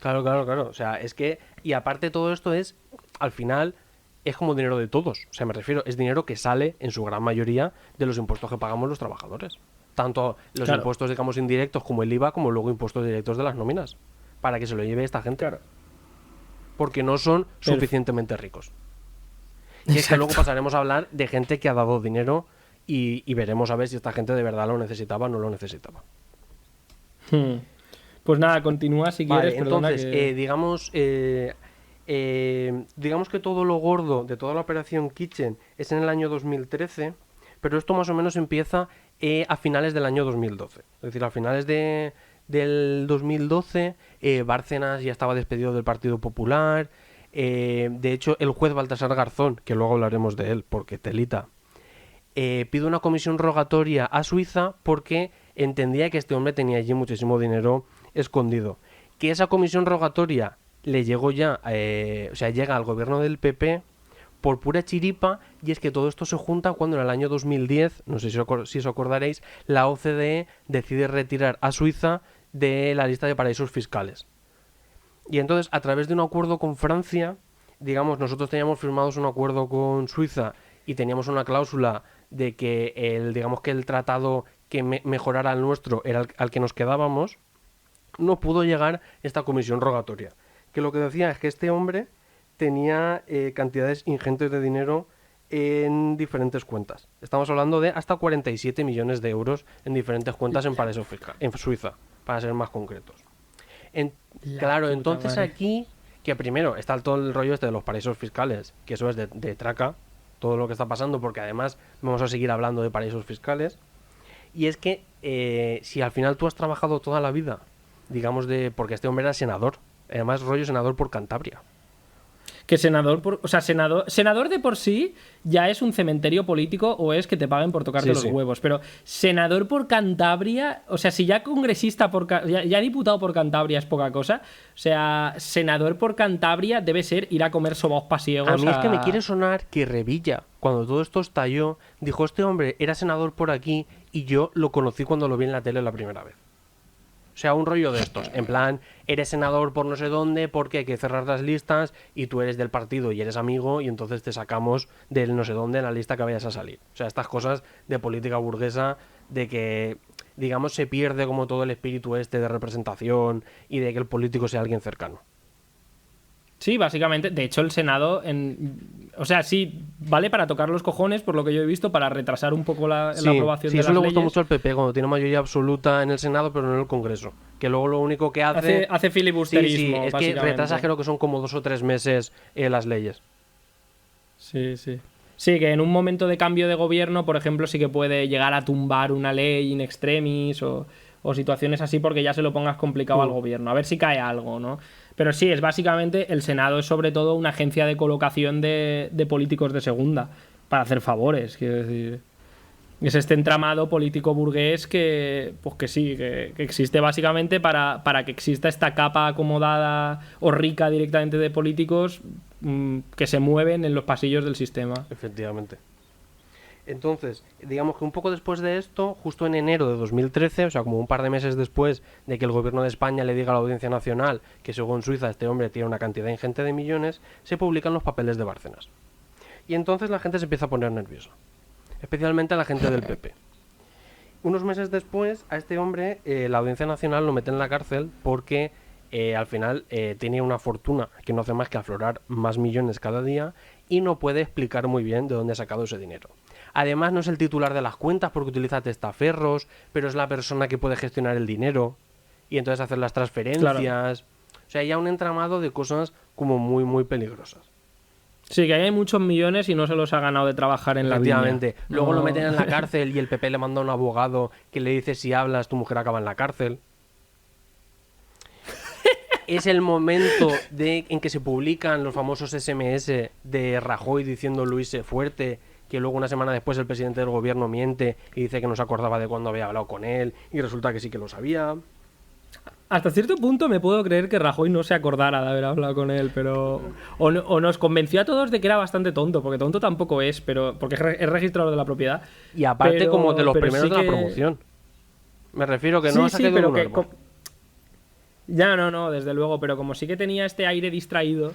Claro, claro, claro. O sea, es que... Y aparte todo esto es, al final, es como dinero de todos. O sea, me refiero, es dinero que sale, en su gran mayoría, de los impuestos que pagamos los trabajadores. Tanto los Claro. impuestos, digamos, indirectos como el IVA, como luego impuestos directos de las nóminas. Para que se lo lleve esta gente. Claro. Porque no son suficientemente ricos. Y es que luego pasaremos a hablar de gente que ha dado dinero y veremos a ver si esta gente de verdad lo necesitaba o no lo necesitaba. Pues nada, continúa si Vale, quieres. Perdona entonces, que- digamos que todo lo gordo de toda la operación Kitchen es en el año 2013, pero esto más o menos empieza a finales del año 2012. Es decir, a finales del 2012, Bárcenas ya estaba despedido del Partido Popular. De hecho, el juez Baltasar Garzón, que luego hablaremos de él, porque telita, pide una comisión rogatoria a Suiza porque entendía que este hombre tenía allí muchísimo dinero escondido. Que esa comisión rogatoria le llegó ya, o sea, llega al gobierno del PP por pura chiripa, y es que todo esto se junta cuando en el año 2010, no sé si os acordaréis, la OCDE decide retirar a Suiza de la lista de paraísos fiscales. Y entonces, a través de un acuerdo con Francia, digamos, nosotros teníamos firmados un acuerdo con Suiza y teníamos una cláusula de que digamos que el tratado que mejorara el nuestro era al que nos quedábamos, no pudo llegar esta comisión rogatoria. Que lo que decía es que este hombre tenía cantidades ingentes de dinero en diferentes cuentas. Estamos hablando de hasta 47 millones de euros en diferentes cuentas en paraísos fiscales, en Suiza, para ser más concretos. Claro, entonces aquí, que primero está todo el rollo este de los paraísos fiscales, que eso es de traca, todo lo que está pasando, porque además vamos a seguir hablando de paraísos fiscales. Y es que si al final tú has trabajado toda la vida, digamos, porque este hombre era senador, además rollo senador por Cantabria. Que senador de por sí ya es un cementerio político, o es que te paguen por tocarte los huevos. Pero senador por Cantabria, o sea, si ya congresista ya diputado por Cantabria es poca cosa, o sea, senador por Cantabria debe ser ir a comer sobaos pasiegos. A mí es que me quiere sonar que Revilla, cuando todo esto estalló, dijo: este hombre era senador por aquí y yo lo conocí cuando lo vi en la tele la primera vez. O sea, un rollo de estos. En plan, eres senador por no sé dónde porque hay que cerrar las listas y tú eres del partido y eres amigo y entonces te sacamos del no sé dónde en la lista que vayas a salir. O sea, estas cosas de política burguesa, de que, digamos, se pierde como todo el espíritu este de representación y de que el político sea alguien cercano. Sí, básicamente. De hecho, el Senado, o sea, sí, vale para tocar los cojones, por lo que yo he visto, para retrasar un poco la aprobación de las leyes. Sí, eso le gusta mucho al PP, cuando tiene mayoría absoluta en el Senado, pero no en el Congreso. Que luego lo único que hace filibusterismo, sí, es que retrasa, creo que son como 2 o 3 meses las leyes. Sí, sí. Sí, que en un momento de cambio de gobierno, por ejemplo, sí que puede llegar a tumbar una ley in extremis o situaciones así, porque ya se lo pongas complicado al gobierno. A ver si cae algo, ¿no? Pero sí, es básicamente, el Senado es sobre todo una agencia de colocación de políticos de segunda, para hacer favores, quiero decir. Es este entramado político burgués que, pues que sí, que existe básicamente para que exista esta capa acomodada o rica directamente de políticos que se mueven en los pasillos del sistema. Efectivamente. Entonces, digamos que un poco después de esto, justo en enero de 2013, o sea, como un par de meses después de que el gobierno de España le diga a la Audiencia Nacional que según Suiza este hombre tiene una cantidad ingente de millones, se publican los papeles de Bárcenas. Y entonces la gente se empieza a poner nerviosa, especialmente la gente del PP. Unos meses después, a este hombre la Audiencia Nacional lo mete en la cárcel porque al final tiene una fortuna que no hace más que aflorar más millones cada día y no puede explicar muy bien de dónde ha sacado ese dinero. Además no es el titular de las cuentas porque utiliza testaferros, pero es la persona que puede gestionar el dinero y entonces hacer las transferencias. Claro. O sea, ya un entramado de cosas como muy, muy peligrosas. Sí, que hay muchos millones y no se los ha ganado de trabajar en la viña. Efectivamente. Luego No. lo meten en la cárcel y el PP le manda a un abogado que le dice si hablas tu mujer acaba en la cárcel. Es el momento en que se publican los famosos SMS de Rajoy diciendo Luis sé fuerte, que luego una semana después el presidente del gobierno miente y dice que no se acordaba de cuándo había hablado con él y resulta que sí que lo sabía. Hasta cierto punto me puedo creer que Rajoy no se acordara de haber hablado con él, pero... O nos convenció a todos de que era bastante tonto, porque tonto tampoco es, pero porque es registrador de la propiedad. Y aparte Pero- como de los pero primeros sí de la que- promoción. Me refiero que no Sí, se ha sí, quedado pero en un árbol. Ya, no, desde luego, pero como sí que tenía este aire distraído,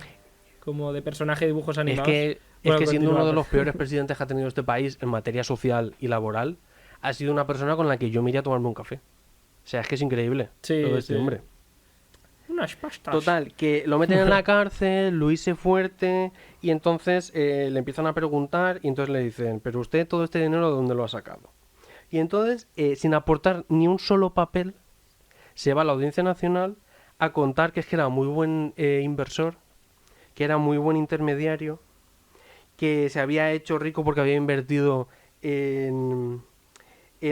como de personaje de dibujos Es animados... que, Bueno, es que siendo uno de continúa. los peores presidentes que ha tenido este país en materia social y laboral, ha sido una persona con la que yo me iría a tomarme un café. O sea, es que es increíble Sí, todo este sí. hombre. Unas pastas. Total, que lo meten en la cárcel, lo hice fuerte, y entonces le empiezan a preguntar, y entonces le dicen, pero usted todo este dinero, ¿de dónde lo ha sacado? Y entonces, sin aportar ni un solo papel, se va a la Audiencia Nacional a contar que es que era muy buen inversor, que era muy buen intermediario, que se había hecho rico porque había invertido en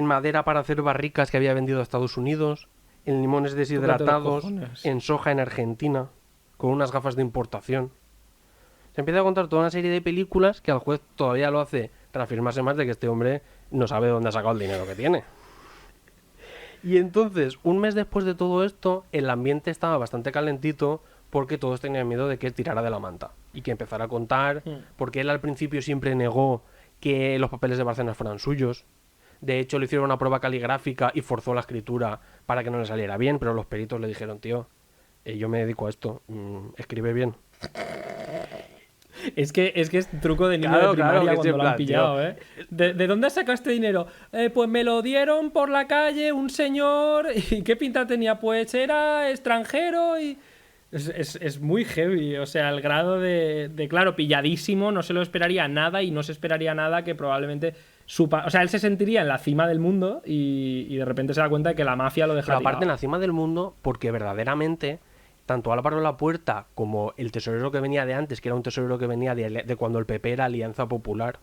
madera para hacer barricas que había vendido a Estados Unidos, en limones deshidratados, cojones. en soja en Argentina, con unas gafas de importación. Se empieza a contar toda una serie de películas que al juez todavía lo hace reafirmarse más de que este hombre no sabe de dónde ha sacado el dinero que tiene. Y entonces, un mes después de todo esto, el ambiente estaba bastante calentito porque todos tenían miedo de que tirara de la manta y que empezara a contar, porque él al principio siempre negó que los papeles de Bárcenas fueran suyos. De hecho, le hicieron una prueba caligráfica y forzó la escritura para que no le saliera bien, pero los peritos le dijeron, tío, yo me dedico a esto, escribe bien. Es que es truco de niño Claro, de primaria claro, que cuando sí, lo han en plan, pillado, tío. ¿eh? ¿De dónde has sacado este dinero? Pues me lo dieron por la calle un señor. ¿Y qué pinta tenía? Pues era extranjero y... Es muy heavy, o sea, el grado de claro, pilladísimo, no se lo esperaría nada y no se esperaría nada que probablemente... O sea, él se sentiría en la cima del mundo y de repente se da cuenta de que la mafia lo deja Pero aparte en tirado. la cima del mundo, porque verdaderamente, tanto Álvaro Lapuerta como el tesorero que venía de antes, que era un tesorero que venía de cuando el PP era Alianza Popular,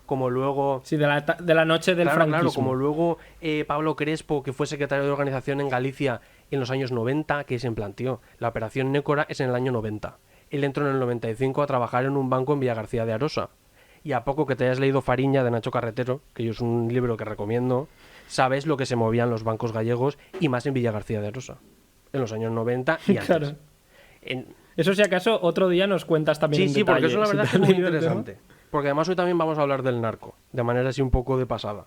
como luego... Sí, de la noche del Claro, franquismo. como luego Pablo Crespo, que fue secretario de organización en Galicia en los años 90, que es en plan, tío, la operación Nécora es en el año 90. Él entró en el 95 a trabajar en un banco en Villa García de Arosa. Y a poco que te hayas leído Fariña de Nacho Carretero, que yo es un libro que recomiendo, sabes lo que se movían los bancos gallegos y más en Villa García de Arosa, en los años 90 y antes. Claro. En- Eso si acaso otro día nos cuentas también Sí, en sí, porque detalle, eso la si verdad te es que es has muy leído el tema. interesante. Porque además hoy también vamos a hablar del narco, de manera así un poco de pasada.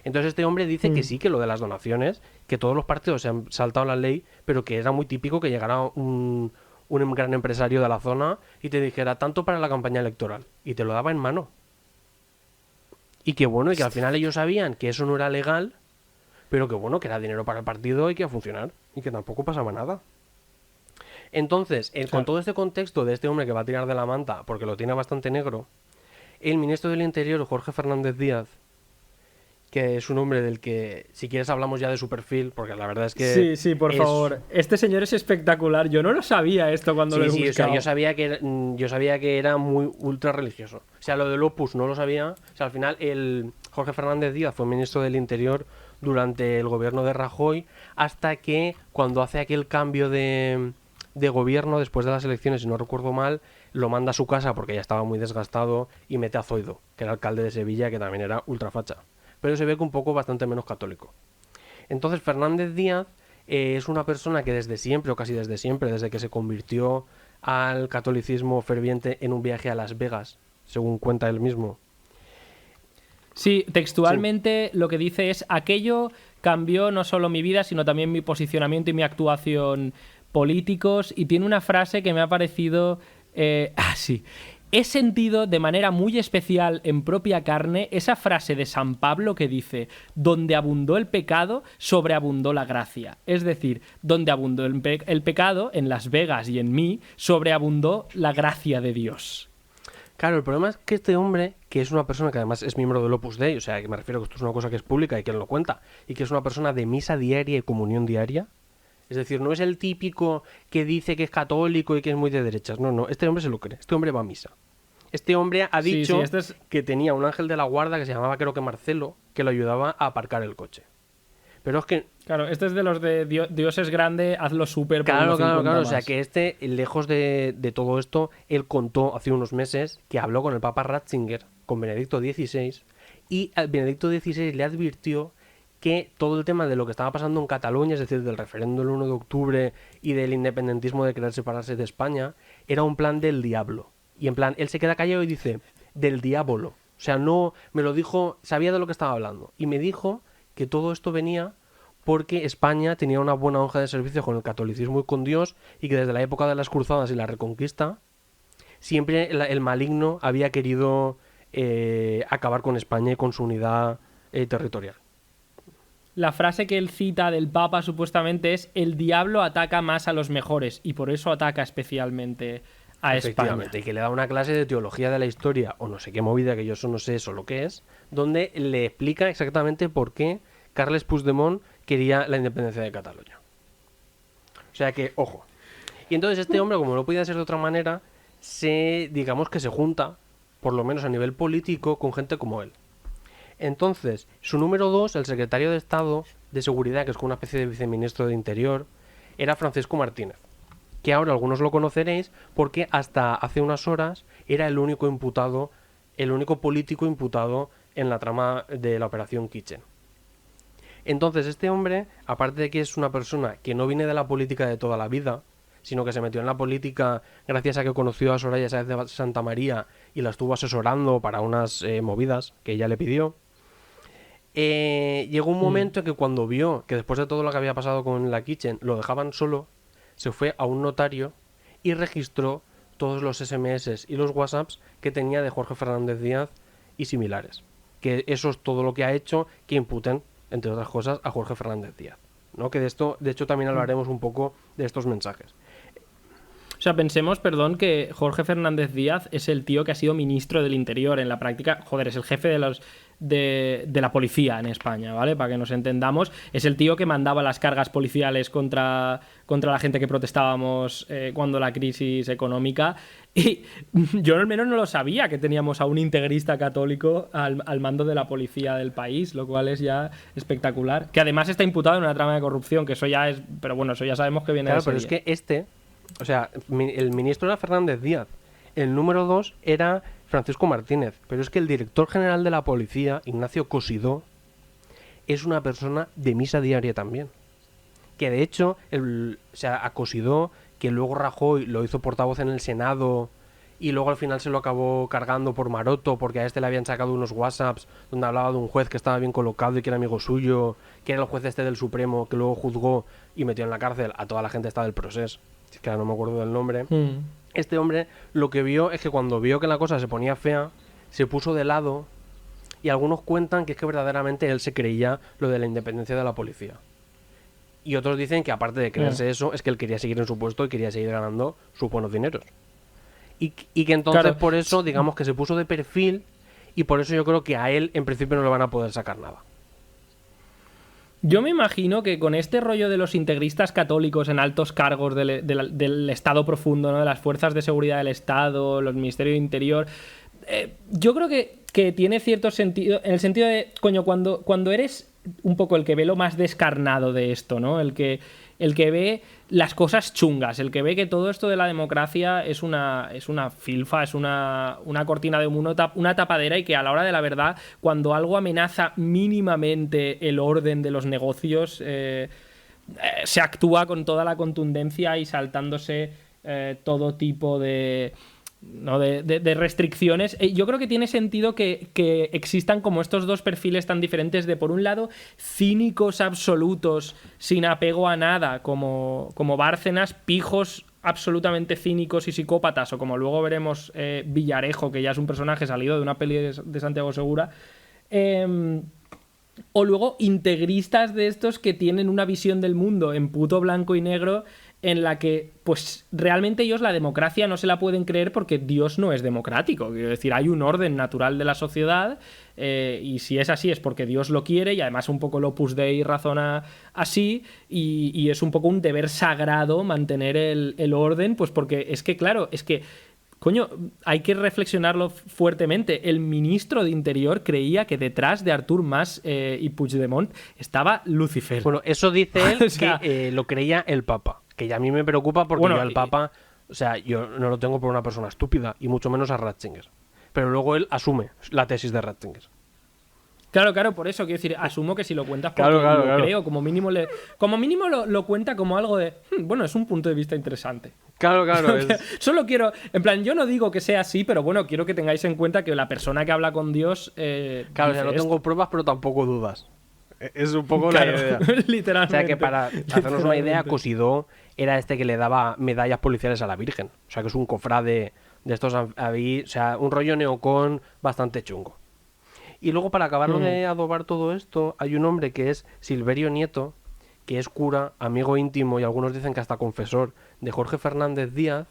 Entonces este hombre dice que sí, que lo de las donaciones, que todos los partidos se han saltado la ley, pero que era muy típico que llegara un gran empresario de la zona y te dijera tanto para la campaña electoral, y te lo daba en mano. Y que bueno, y que al final ellos sabían que eso no era legal, pero que bueno, que era dinero para el partido y que iba a funcionar, y que tampoco pasaba nada. Entonces, con todo este contexto de este hombre que va a tirar de la manta, porque lo tiene bastante negro, el ministro del Interior, Jorge Fernández Díaz, que es un hombre del que, si quieres, hablamos ya de su perfil, porque la verdad es que... Sí, sí, por es- favor. Este señor es espectacular. Yo no lo sabía esto cuando lo he Sí, sí, o sea, buscado. yo sabía que era muy ultra religioso. O sea, lo del Opus no lo sabía. O sea, al final, el Jorge Fernández Díaz fue ministro del Interior durante el gobierno de Rajoy, hasta que cuando hace aquel cambio de gobierno después de las elecciones, si no recuerdo mal, lo manda a su casa porque ya estaba muy desgastado y mete a Zoido, que era alcalde de Sevilla, que también era ultra facha. pero se ve que un poco bastante menos católico. Entonces Fernández Díaz es una persona que desde siempre, o casi desde siempre, desde que se convirtió al catolicismo ferviente en un viaje a Las Vegas, según cuenta él mismo. Sí, textualmente lo que dice es: aquello cambió no solo mi vida, sino también mi posicionamiento y mi actuación políticos. Y tiene una frase que me ha parecido... sí. He sentido de manera muy especial en propia carne esa frase de San Pablo que dice: donde abundó el pecado, sobreabundó la gracia. Es decir, donde abundó el pecado, en Las Vegas y en mí, sobreabundó la gracia de Dios. Claro, el problema es que este hombre, que es una persona que además es miembro del Opus Dei, o sea, que me refiero que esto es una cosa que es pública y que él lo cuenta, y que es una persona de misa diaria y comunión diaria, es decir, no es el típico que dice que es católico y que es muy de derechas, no, este hombre se lo cree, este hombre va a misa. Este hombre ha dicho que tenía un ángel de la guarda que se llamaba, creo que Marcelo, que lo ayudaba a aparcar el coche. Pero es que... Claro, este es de los de Dios es grande, hazlo súper por Claro, 1,50 claro. más. O sea, que lejos de todo esto, él contó hace unos meses que habló con el Papa Ratzinger, con Benedicto XVI, y al Benedicto XVI le advirtió que todo el tema de lo que estaba pasando en Cataluña, es decir, del referéndum del 1 de octubre y del independentismo de querer separarse de España, era un plan del diablo. Y en plan, él se queda callado y dice, del diablo. O sea, no, me lo dijo, sabía de lo que estaba hablando. Y me dijo que todo esto venía porque España tenía una buena hoja de servicio con el catolicismo y con Dios, y que desde la época de las cruzadas y la reconquista, siempre el maligno había querido acabar con España y con su unidad territorial. La frase que él cita del Papa supuestamente es: el diablo ataca más a los mejores, y por eso ataca especialmente a España. Y que le da una clase de teología de la historia, o no sé qué movida, que yo eso no sé eso lo que es, donde le explica exactamente por qué Carles Puigdemont quería la independencia de Cataluña. O sea que, ojo. Y entonces este hombre, como no podía ser de otra manera, digamos que se junta, por lo menos a nivel político, con gente como él. Entonces, su número 2, el secretario de Estado de Seguridad, que es como una especie de viceministro de Interior, era Francisco Martínez, que ahora algunos lo conoceréis porque hasta hace unas horas era el único imputado, el único político imputado en la trama de la Operación Kitchen. Entonces este hombre, aparte de que es una persona que no viene de la política de toda la vida, sino que se metió en la política gracias a que conoció a Soraya Sáez de Santa María y la estuvo asesorando para unas movidas que ella le pidió, llegó un momento en que cuando vio que después de todo lo que había pasado con la Kitchen lo dejaban solo, se fue a un notario y registró todos los SMS y los WhatsApps que tenía de Jorge Fernández Díaz y similares. Que eso es todo lo que ha hecho que imputen, entre otras cosas, a Jorge Fernández Díaz, ¿no? Que de esto, de hecho, también hablaremos un poco de estos mensajes. O sea, pensemos, perdón, que Jorge Fernández Díaz es el tío que ha sido ministro del Interior en la práctica. Joder, es el jefe de la policía en España, ¿vale? Para que nos entendamos. Es el tío que mandaba las cargas policiales contra la gente que protestábamos cuando la crisis económica. Y yo al menos no lo sabía, que teníamos a un integrista católico al mando de la policía del país, lo cual es ya espectacular. Que además está imputado en una trama de corrupción, que eso ya es... Pero bueno, eso ya sabemos que viene de serie. Claro, pero es que o sea, el ministro era Fernández Díaz, el número 2 era Francisco Martínez, pero es que el director general de la policía, Ignacio Cosidó, es una persona de misa diaria también. Que de hecho, a Cosidó, que luego Rajoy lo hizo portavoz en el Senado y luego al final se lo acabó cargando por maroto porque a este le habían sacado unos WhatsApps donde hablaba de un juez que estaba bien colocado y que era amigo suyo, que era el juez este del Supremo que luego juzgó y metió en la cárcel a toda la gente esta del Procés, que ahora no me acuerdo del nombre. Este hombre lo que vio es que cuando vio que la cosa se ponía fea, se puso de lado, y algunos cuentan que es que verdaderamente él se creía lo de la independencia de la policía. Y otros dicen que aparte de creerse eso, es que él quería seguir en su puesto y quería seguir ganando sus buenos dineros. Y que entonces Claro. por eso, digamos que se puso de perfil, y por eso yo creo que a él en principio no le van a poder sacar nada. Yo me imagino que con este rollo de los integristas católicos en altos cargos del Estado profundo, ¿no? De las fuerzas de seguridad del Estado, los ministerios de Interior, yo creo que tiene cierto sentido, en el sentido de, coño, cuando eres un poco el que ve lo más descarnado de esto, ¿no? El que ve las cosas chungas, el que ve que todo esto de la democracia es una filfa, es una cortina de humo, una tapadera, y que a la hora de la verdad, cuando algo amenaza mínimamente el orden de los negocios, se actúa con toda la contundencia y saltándose todo tipo de restricciones. Yo creo que tiene sentido que existan como estos dos perfiles tan diferentes de, por un lado, cínicos absolutos sin apego a nada, como Bárcenas, pijos absolutamente cínicos y psicópatas, o como luego veremos Villarejo, que ya es un personaje salido de una peli de Santiago Segura, o luego integristas de estos que tienen una visión del mundo en puto blanco y negro, en la que, pues, realmente ellos la democracia no se la pueden creer porque Dios no es democrático. Quiero decir, hay un orden natural de la sociedad, y si es así es porque Dios lo quiere, y además un poco el Opus Dei razona así, y es un poco un deber sagrado mantener el orden, pues porque es que, claro, es que coño, hay que reflexionarlo fuertemente. El ministro de Interior creía que detrás de Artur Mas y Puigdemont estaba Lucifer. Bueno, eso dice él, O sea, que lo creía el Papa. Que ya a mí me preocupa porque Bueno, yo al Papa, o sea, yo no lo tengo por una persona estúpida, y mucho menos a Ratzinger. Pero luego él asume la tesis de Ratzinger. Claro, por eso quiero decir, asumo que si lo cuentas porque Claro. lo creo, como mínimo lo cuenta como algo de, bueno, es un punto de vista interesante. Claro, Solo quiero, en plan, yo no digo que sea así, pero bueno, quiero que tengáis en cuenta que la persona que habla con Dios Claro, o dice sea, no esto. tengo pruebas, pero tampoco dudas. Es un poco Claro, la idea. literalmente. O sea, que para hacernos una idea, Cosidó era este que le daba medallas policiales a la Virgen. O sea, que es un cofrade de estos, o sea, un rollo neocon bastante chungo. Y luego, para acabarlo de adobar todo esto, hay un hombre que es Silverio Nieto, que es cura, amigo íntimo y algunos dicen que hasta confesor de Jorge Fernández Díaz,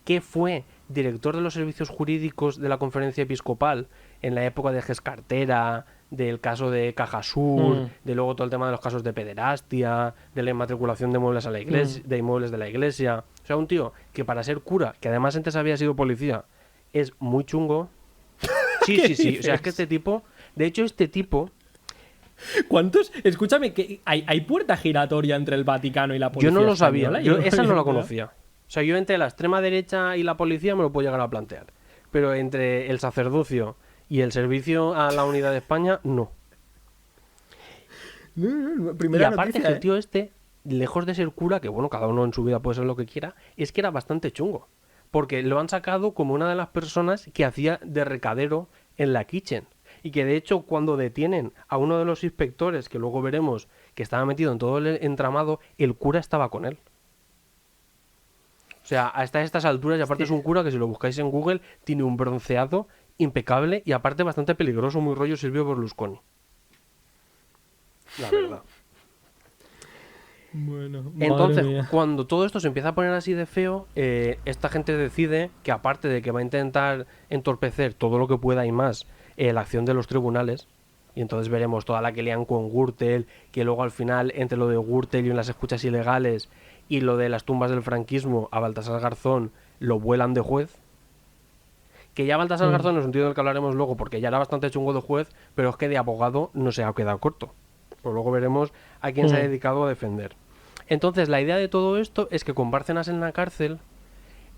que fue director de los servicios jurídicos de la Conferencia Episcopal en la época de Gescartera, del caso de Cajasur, de luego todo el tema de los casos de pederastia, de la inmatriculación de muebles a la iglesia, de inmuebles de la iglesia. O sea, un tío que para ser cura, que además antes había sido policía, es muy chungo. Sí. O sea, es que este tipo... De hecho, este tipo... ¿Cuántos? Escúchame, que hay puerta giratoria entre el Vaticano y la policía Yo no lo sabía. española. Esa no la conocía. O sea, yo entre la extrema derecha y la policía me lo puedo llegar a plantear. Pero entre el sacerdocio y el servicio a la unidad de España, no. Y aparte que el tío este, lejos de ser cura, que bueno, cada uno en su vida puede ser lo que quiera, es que era bastante chungo. Porque lo han sacado como una de las personas que hacía de recadero en la kitchen. Y que de hecho cuando detienen a uno de los inspectores, que luego veremos que estaba metido en todo el entramado, el cura estaba con él. O sea, hasta estas alturas, y aparte es un cura que si lo buscáis en Google, tiene un bronceado impecable y aparte bastante peligroso, muy rollo Silvio Berlusconi. La verdad. Bueno, Entonces, cuando todo esto se empieza a poner así de feo, esta gente decide que aparte de que va a intentar entorpecer todo lo que pueda y más la acción de los tribunales, y entonces veremos toda la que lían con Gürtel, que luego al final, entre lo de Gürtel y las escuchas ilegales y lo de las tumbas del franquismo, a Baltasar Garzón lo vuelan de juez. Que ya Baltasar Garzón es un tío del que hablaremos luego, porque ya era bastante chungo de juez, pero es que de abogado no se ha quedado corto. Pues luego veremos a quién se ha dedicado a defender. Entonces, la idea de todo esto es que con Bárcenas en la cárcel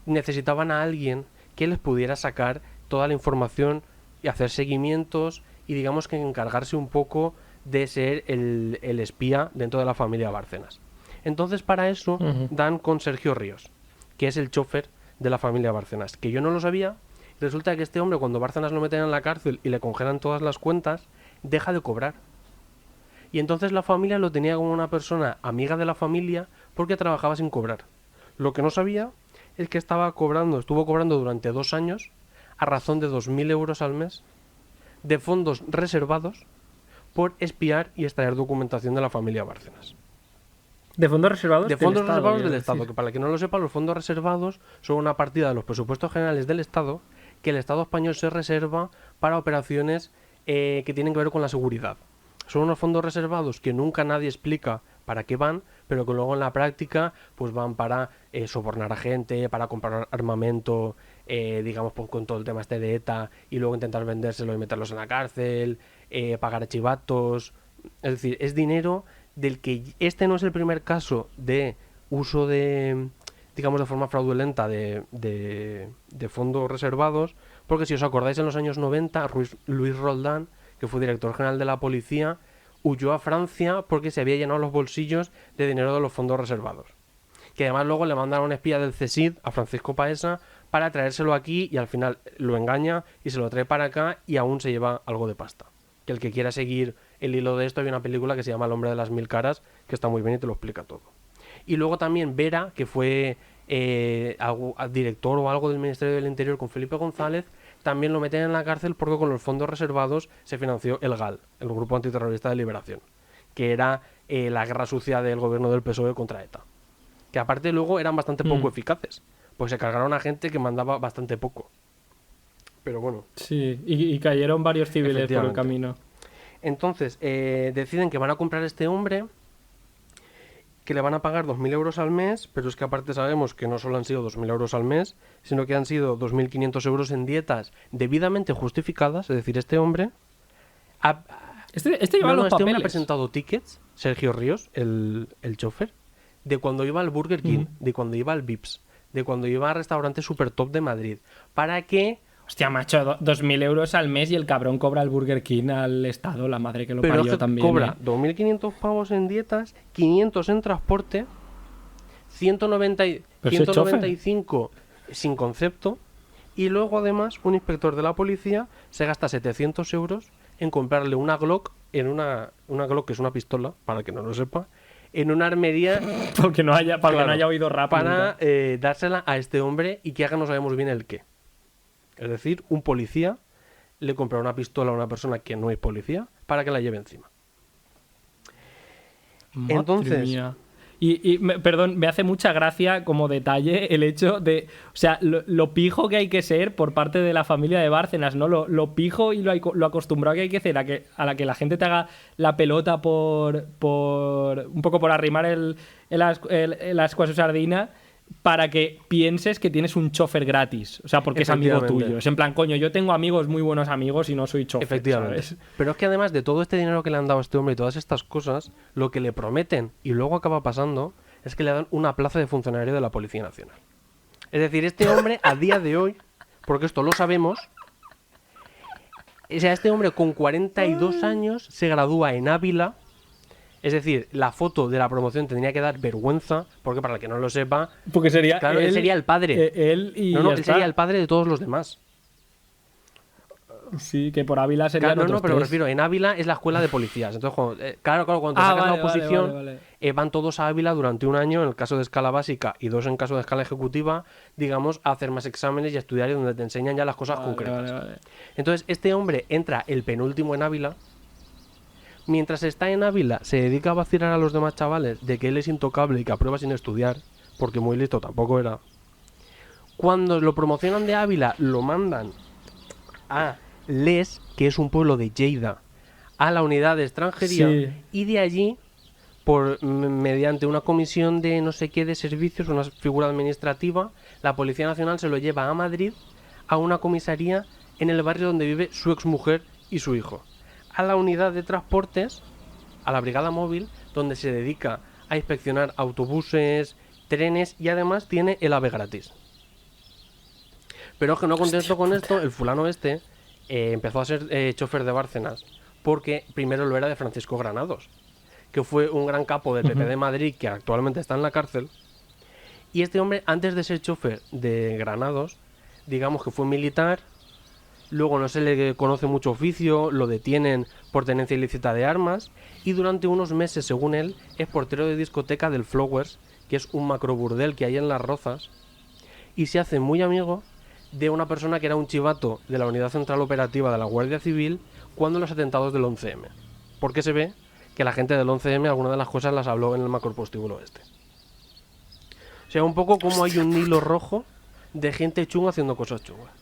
necesitaban a alguien que les pudiera sacar toda la información y hacer seguimientos y digamos que encargarse un poco de ser el espía dentro de la familia Bárcenas. Entonces, para eso dan con Sergio Ríos, que es el chofer de la familia Bárcenas, que yo no lo sabía. Resulta que este hombre, cuando Bárcenas lo meten en la cárcel y le congelan todas las cuentas, deja de cobrar. Y entonces la familia lo tenía como una persona amiga de la familia porque trabajaba sin cobrar. Lo que no sabía es que estuvo cobrando durante 2 años a razón de 2.000 euros al mes de fondos reservados por espiar y extraer documentación de la familia Bárcenas. ¿De fondos reservados? De fondos reservados del Estado, que para el que no lo sepa, los fondos reservados son una partida de los presupuestos generales del Estado que el Estado español se reserva para operaciones que tienen que ver con la seguridad. Son unos fondos reservados que nunca nadie explica para qué van, pero que luego en la práctica pues van para sobornar a gente, para comprar armamento, digamos pues, con todo el tema este de ETA, y luego intentar vendérselo y meterlos en la cárcel, pagar chivatos, Es decir, es dinero del que este no es el primer caso de uso de, digamos, de forma fraudulenta de fondos reservados, porque si os acordáis en los años 90, Luis Roldán, que fue director general de la policía, huyó a Francia porque se había llenado los bolsillos de dinero de los fondos reservados. Que además luego le mandaron un espía del CSID a Francisco Paesa para traérselo aquí y al final lo engaña y se lo trae para acá y aún se lleva algo de pasta. Que el que quiera seguir el hilo de esto, hay una película que se llama El hombre de las mil caras, que está muy bien y te lo explica todo. Y luego también Vera, que fue director o algo del Ministerio del Interior con Felipe González, también lo meten en la cárcel porque con los fondos reservados se financió el GAL, el Grupo Antiterrorista de Liberación, que era la guerra sucia del gobierno del PSOE contra ETA. Que aparte luego eran bastante poco eficaces, pues se cargaron a gente que mandaba bastante poco. Pero bueno. Sí, y cayeron varios civiles por el camino. Entonces, deciden que van a comprar a este hombre, que le van a pagar 2.000 euros al mes, pero es que aparte sabemos que no solo han sido 2.000 euros al mes, sino que han sido 2.500 euros en dietas debidamente justificadas. Es decir, este hombre... Este lleva los este hombre papeles. ha presentado tickets, Sergio Ríos, el chofer, de cuando iba al Burger King, de cuando iba al Vips, de cuando iba al restaurante super top de Madrid, para que... Hostia, macho, 2.000 euros al mes y el cabrón cobra el Burger King al Estado, la madre que lo Pero parió es que también. cobra 2.500 pavos en dietas, 500 en transporte, 195 sin concepto, y luego además un inspector de la policía se gasta 700 euros en comprarle una Glock, una Glock que es una pistola, para el que no lo sepa, en una armería Para que no haya claro, oído rap. para dársela a este hombre y que haga no sabemos bien el qué. Es decir, un policía le compra una pistola a una persona que no es policía para que la lleve encima. Madre Entonces... mía. Perdón, me hace mucha gracia como detalle el hecho de... O sea, lo pijo que hay que ser por parte de la familia de Bárcenas, ¿no? Lo pijo y lo acostumbrado que hay que ser a la que la gente te haga la pelota por un poco por arrimar el ascua a su sardina para que pienses que tienes un chofer gratis. O sea, porque es amigo tuyo. Es en plan, coño, yo tengo amigos, muy buenos amigos y no soy chofer. Efectivamente. ¿Sabes? Pero es que además de todo este dinero que le han dado a este hombre y todas estas cosas, lo que le prometen y luego acaba pasando es que le dan una plaza de funcionario de la Policía Nacional. Es decir, este hombre a día de hoy, porque esto lo sabemos, o sea, este hombre con 42 años se gradúa en Ávila. Es decir, la foto de la promoción tendría que dar vergüenza, porque para el que no lo sepa, Porque sería claro, él sería el padre. Él y No, ya él está. sería el padre de todos los demás. Sí, que por Ávila serían Claro, no, otros pero me tres. refiero, en Ávila es la escuela de policías. Entonces, cuando te sacas la oposición, van todos a Ávila durante un año, en el caso de escala básica, y 2 en caso de escala ejecutiva, digamos, a hacer más exámenes y a estudiar y donde te enseñan ya las cosas concretas. Entonces, este hombre entra el penúltimo en Ávila. Mientras está en Ávila, se dedica a vacilar a los demás chavales de que él es intocable y que aprueba sin estudiar, porque muy listo tampoco era. Cuando lo promocionan de Ávila, lo mandan a Les, que es un pueblo de Lleida, a la unidad de extranjería, Sí. y de allí, mediante una comisión de no sé qué de servicios, una figura administrativa, la Policía Nacional se lo lleva a Madrid, a una comisaría en el barrio donde vive su exmujer y su hijo. A la unidad de transportes, a la brigada móvil, donde se dedica a inspeccionar autobuses, trenes y además tiene el AVE gratis. Pero es que no contento con esto, el fulano este empezó a ser chofer de Bárcenas, porque primero lo era de Francisco Granados, que fue un gran capo del PP de Madrid que actualmente está en la cárcel. Y este hombre, antes de ser chofer de Granados, digamos que fue militar. Luego no se le conoce mucho oficio, lo detienen por tenencia ilícita de armas y durante unos meses, según él, es portero de discoteca del Flowers, que es un macroburdel que hay en Las Rozas, y se hace muy amigo de una persona que era un chivato de la Unidad Central Operativa de la Guardia Civil cuando los atentados del 11M. Porque se ve que la gente del 11M algunas de las cosas las habló en el macropostíbulo este. O sea, un poco como hay un hilo rojo de gente chunga haciendo cosas chungas.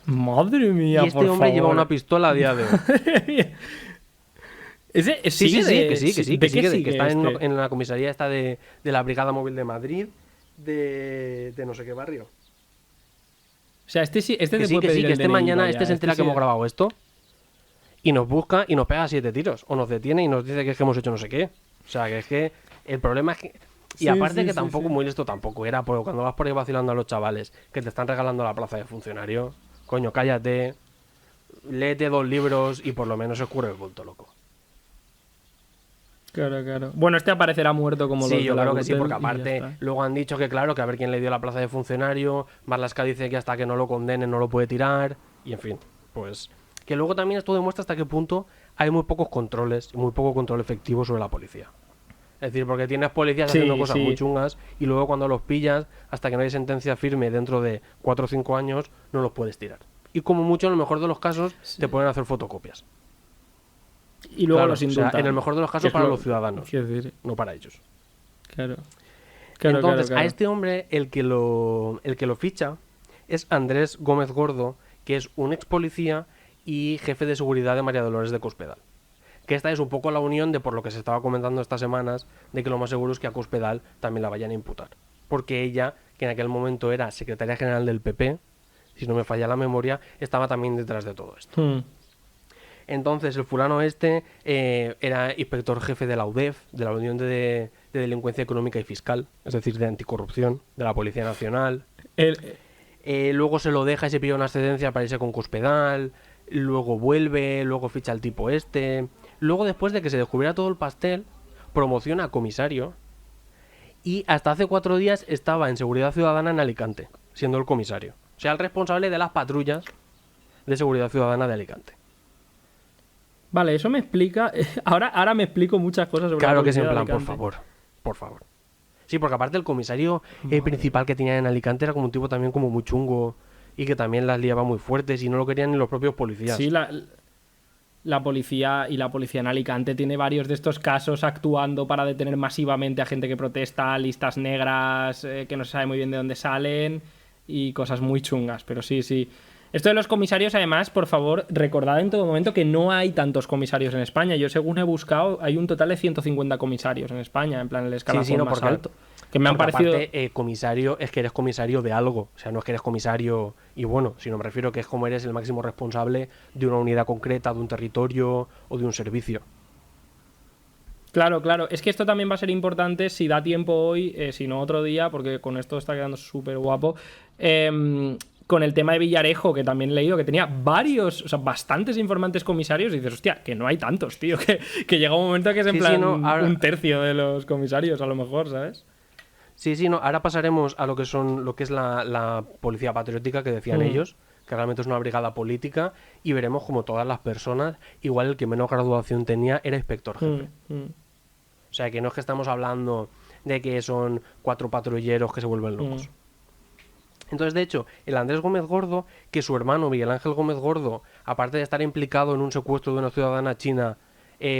Madre mía, Y este hombre lleva una pistola a día de hoy. Sí, que está en la comisaría esta de la Brigada Móvil de Madrid, de no sé qué barrio. O sea, este Que este mañana, este se entera que hemos grabado esto. y nos busca y nos pega 7 tiros. O nos detiene y nos dice que es que hemos hecho no sé qué. O sea, que es que el problema es que... Y Sí, aparte sí, que sí, tampoco sí. muy listo tampoco era, porque cuando vas por ahí vacilando a los chavales que te están regalando la plaza de funcionario, coño, cállate, léete 2 libros y por lo menos escurre el bulto, loco. Claro, claro. Bueno, este aparecerá muerto como los Sí, de yo la creo que sí, Gürtel porque y ya aparte está. luego han dicho que claro, que a ver quién le dio la plaza de funcionario, Marlaska dice que hasta que no lo condenen no lo puede tirar, y en fin, pues... Que luego también esto demuestra hasta qué punto hay muy pocos controles, y muy poco control efectivo sobre la policía. Es decir, porque tienes policías Sí, haciendo cosas sí. muy chungas y luego cuando los pillas, hasta que no hay sentencia firme dentro de 4 o 5 años, no los puedes tirar. Y como mucho, en el mejor de los casos, te pueden hacer fotocopias. Y luego Claro, los o sea, indultan. en el mejor de los que casos es para lo- los ciudadanos, Quiero decir, no para ellos. claro. Claro, Entonces, claro, a este hombre el que lo ficha es Andrés Gómez Gordo, que es un ex policía y jefe de seguridad de María Dolores de Cospedal. Que esta es un poco la unión de por lo que se estaba comentando estas semanas, de que lo más seguro es que a Cospedal también la vayan a imputar. Porque ella, que en aquel momento era secretaria general del PP, si no me falla la memoria, estaba también detrás de todo esto. Entonces, el fulano era inspector jefe de la UDEF, de la Unión de Delincuencia Económica y Fiscal, es decir, de Anticorrupción, de la Policía Nacional. El- Luego se lo deja y se pide una excedencia para irse con Cospedal. Luego vuelve, luego ficha al tipo este. Luego, después de que se descubriera todo el pastel, promociona a comisario. Y hasta hace 4 días estaba en Seguridad Ciudadana en Alicante, siendo el comisario. O sea, el responsable de las patrullas de Seguridad Ciudadana de Alicante. Vale, eso me explica. Ahora me explico muchas cosas sobre Claro la que es en policía de plan, Alicante. por favor. Sí, porque aparte el comisario principal que tenía en Alicante era como un tipo también como muy chungo y que también las liaba muy fuertes y no lo querían ni los propios policías. Sí, la policía y la policía en Alicante tiene varios de estos casos actuando para detener masivamente a gente que protesta, listas negras que no se sabe muy bien de dónde salen y cosas muy chungas, pero sí, sí. Esto de los comisarios, además, por favor, recordad en todo momento que no hay tantos comisarios en España. Yo, según he buscado, hay un total de 150 comisarios en España, en plan el escalafón no, más porque- alto. Que me han Porque parecido... aparte, comisario es que eres comisario de algo. O sea, no es que eres comisario y bueno, sino me refiero que es como eres el máximo responsable de una unidad concreta, de un territorio o de un servicio. Claro, claro. Es que esto también va a ser importante si da tiempo hoy, si no otro día, porque con esto está quedando súper guapo. Con el tema de Villarejo, que también he leído que tenía varios, o sea, bastantes informantes comisarios, y dices, hostia, que no hay tantos, tío, que llega un momento que es en Sí, plan sí, no, ahora- un tercio de los comisarios, a lo mejor, ¿sabes? Sí, no, ahora pasaremos a lo que es la policía patriótica que decían ellos, que realmente es una brigada política, y veremos como todas las personas, igual el que menos graduación tenía era inspector jefe. O sea, que no es que estamos hablando de que son 4 patrulleros que se vuelven locos. Entonces, de hecho, el Andrés Gómez Gordo, que su hermano Miguel Ángel Gómez Gordo, aparte de estar implicado en un secuestro de una ciudadana china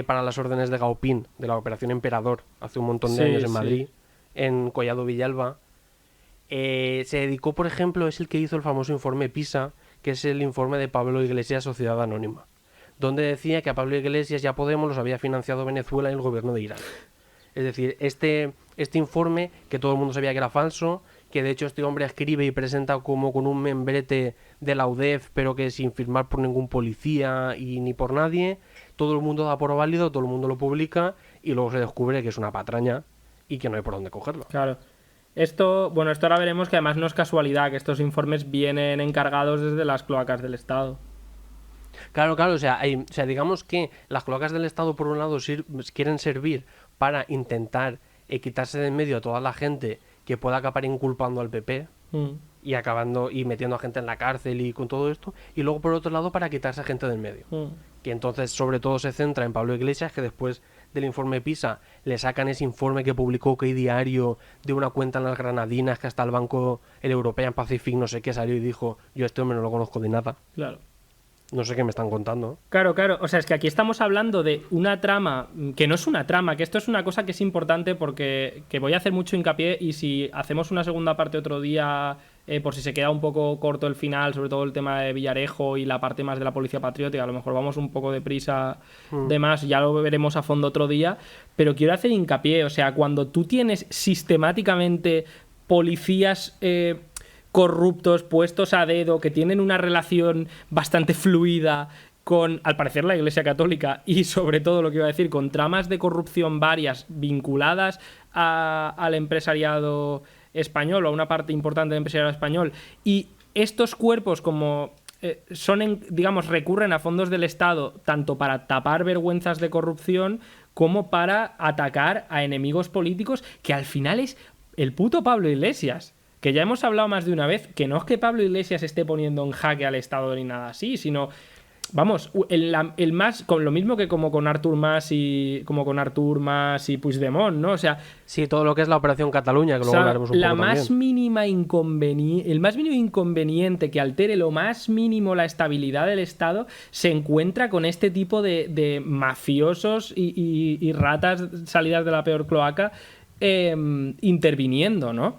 para las órdenes de Gaopín, de la Operación Emperador, hace un montón de Sí, años en sí. Madrid, en Collado Villalba, se dedicó, por ejemplo, es el que hizo el famoso informe PISA, que es el informe de Pablo Iglesias, Sociedad Anónima, donde decía que a Pablo Iglesias y a Podemos los había financiado Venezuela y el gobierno de Irán. Es decir, este informe, que todo el mundo sabía que era falso, que de hecho este hombre escribe y presenta como con un membrete de la UDEF, pero que sin firmar por ningún policía y ni por nadie, todo el mundo da por válido, todo el mundo lo publica y luego se descubre que es una patraña y que no hay por dónde cogerlo. Claro. Esto ahora veremos que además no es casualidad, que estos informes vienen encargados desde las cloacas del Estado. Claro, o sea, digamos que las cloacas del Estado por un lado quieren servir para intentar quitarse de en medio a toda la gente que pueda acabar inculpando al PP y acabando y metiendo a gente en la cárcel y con todo esto, y luego por otro lado para quitarse a gente del medio. Que entonces sobre todo se centra en Pablo Iglesias, que después del informe PISA le sacan ese informe que publicó OK Diario de una cuenta en las Granadinas que hasta el banco, el European Pacific, no sé qué, salió y dijo, yo a este hombre no lo conozco de nada. Claro. No sé qué me están contando. Claro. O sea, es que aquí estamos hablando de una trama que no es una trama, que esto es una cosa que es importante porque que voy a hacer mucho hincapié y si hacemos una segunda parte otro día, por si se queda un poco corto el final, sobre todo el tema de Villarejo y la parte más de la policía patriótica, a lo mejor vamos un poco deprisa de más, ya lo veremos a fondo otro día, pero quiero hacer hincapié, o sea, cuando tú tienes sistemáticamente policías... corruptos, puestos a dedo, que tienen una relación bastante fluida con, al parecer, la Iglesia Católica y, sobre todo, lo que iba a decir, con tramas de corrupción varias vinculadas al empresariado español o a una parte importante del empresariado español. Y estos cuerpos, como digamos, recurren a fondos del Estado tanto para tapar vergüenzas de corrupción como para atacar a enemigos políticos, que al final es el puto Pablo Iglesias. Que ya hemos hablado más de una vez, que no es que Pablo Iglesias esté poniendo en jaque al Estado ni nada así, sino, vamos, el más, con lo mismo que como con Artur Mas y Puigdemont, ¿no? O sea, Sí, todo lo que es la Operación Cataluña, que luego hablaremos un poco el más también. mínimo inconveniente que altere lo más mínimo la estabilidad del Estado se encuentra con este tipo de mafiosos y ratas salidas de la peor cloaca interviniendo, ¿no?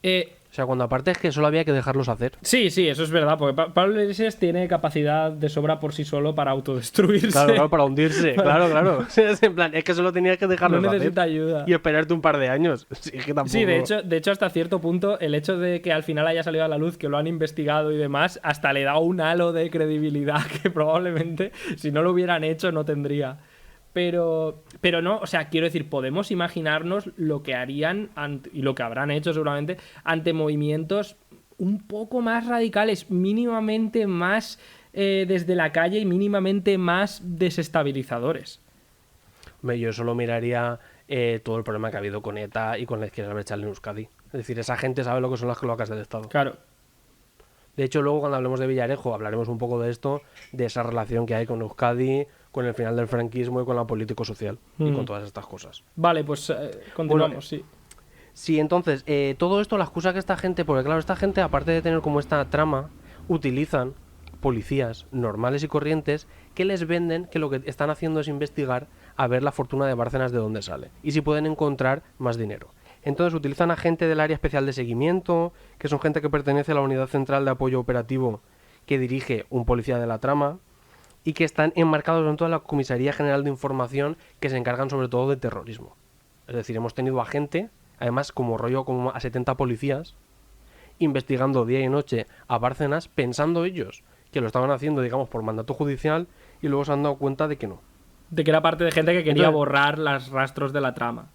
O sea, cuando aparte es que solo había que dejarlos hacer. Sí, eso es verdad, porque Pablo Iglesias tiene capacidad de sobra por sí solo para autodestruirse. Claro, para hundirse. Claro. Es en plan, es que solo tenías que No dejarlos necesita hacer. ayuda. Y esperarte un par de años. Sí, que tampoco... Sí, de hecho, hasta cierto punto, el hecho de que al final haya salido a la luz, que lo han investigado y demás, hasta le da un halo de credibilidad que probablemente, si no lo hubieran hecho, no tendría. Pero no, o sea, quiero decir, podemos imaginarnos lo que harían y lo que habrán hecho seguramente ante movimientos un poco más radicales, mínimamente más desde la calle y mínimamente más desestabilizadores. Yo solo miraría todo el problema que ha habido con ETA y con la izquierda abertzale en Euskadi. Es decir, esa gente sabe lo que son las cloacas del Estado. Claro. De hecho, luego cuando hablemos de Villarejo hablaremos un poco de esto, de esa relación que hay con Euskadi, con el final del franquismo y con la político-social y con todas estas cosas. Vale, pues continuamos, Bueno, sí. Sí, entonces, todo esto, la excusa que esta gente, porque claro, esta gente, aparte de tener como esta trama, utilizan policías normales y corrientes que les venden que lo que están haciendo es investigar a ver la fortuna de Bárcenas de dónde sale y si pueden encontrar más dinero. Entonces utilizan a gente del área especial de seguimiento, que son gente que pertenece a la unidad central de apoyo operativo que dirige un policía de la trama, y que están enmarcados en toda la Comisaría General de Información, que se encargan sobre todo de terrorismo. Es decir, hemos tenido a gente, además como rollo como a 70 policías, investigando día y noche a Bárcenas, pensando ellos que lo estaban haciendo, digamos, por mandato judicial, y luego se han dado cuenta de que no. De que era parte de gente que quería Entonces, borrar los rastros de la trama.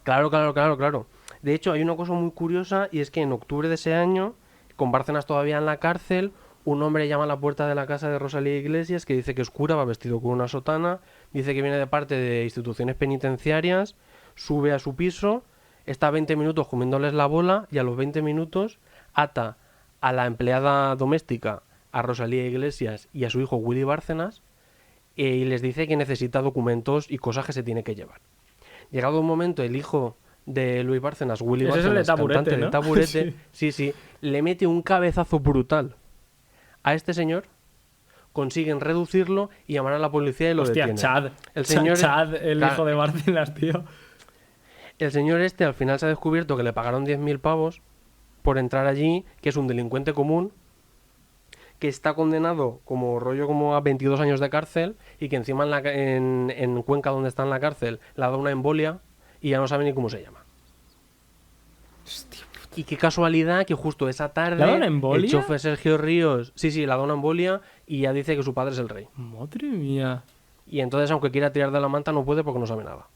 Claro. De hecho, hay una cosa muy curiosa, y es que en octubre de ese año, con Bárcenas todavía en la cárcel, un hombre llama a la puerta de la casa de Rosalía Iglesias, que dice que es cura, va vestido con una sotana, dice que viene de parte de instituciones penitenciarias, sube a su piso, está 20 minutos comiéndoles la bola, y a los 20 minutos ata a la empleada doméstica, a Rosalía Iglesias y a su hijo Willy Bárcenas, y les dice que necesita documentos y cosas que se tiene que llevar. Llegado un momento, el hijo de Luis Bárcenas, Willy Ese es el de Bárcenas, Taburete, cantante ¿no? de Taburete, sí, le mete un cabezazo brutal a este señor, consiguen reducirlo y llamar a la policía y lo Hostia, detienen. Chad. El señor, Chad, el claro, hijo de Bárcenas, tío. el señor este al final se ha descubierto que le pagaron 10.000 pavos por entrar allí, que es un delincuente común, que está condenado como rollo como a 22 años de cárcel, y que encima en Cuenca, donde está en la cárcel, le ha dado una embolia y ya no sabe ni cómo se llama. Y qué casualidad que justo esa tarde ¿Le ha dado una embolia? el chofer Sergio Ríos, sí, le ha dado una embolia y ya dice que su padre es el rey. Madre mía. Y entonces, aunque quiera tirar de la manta, no puede porque no sabe nada.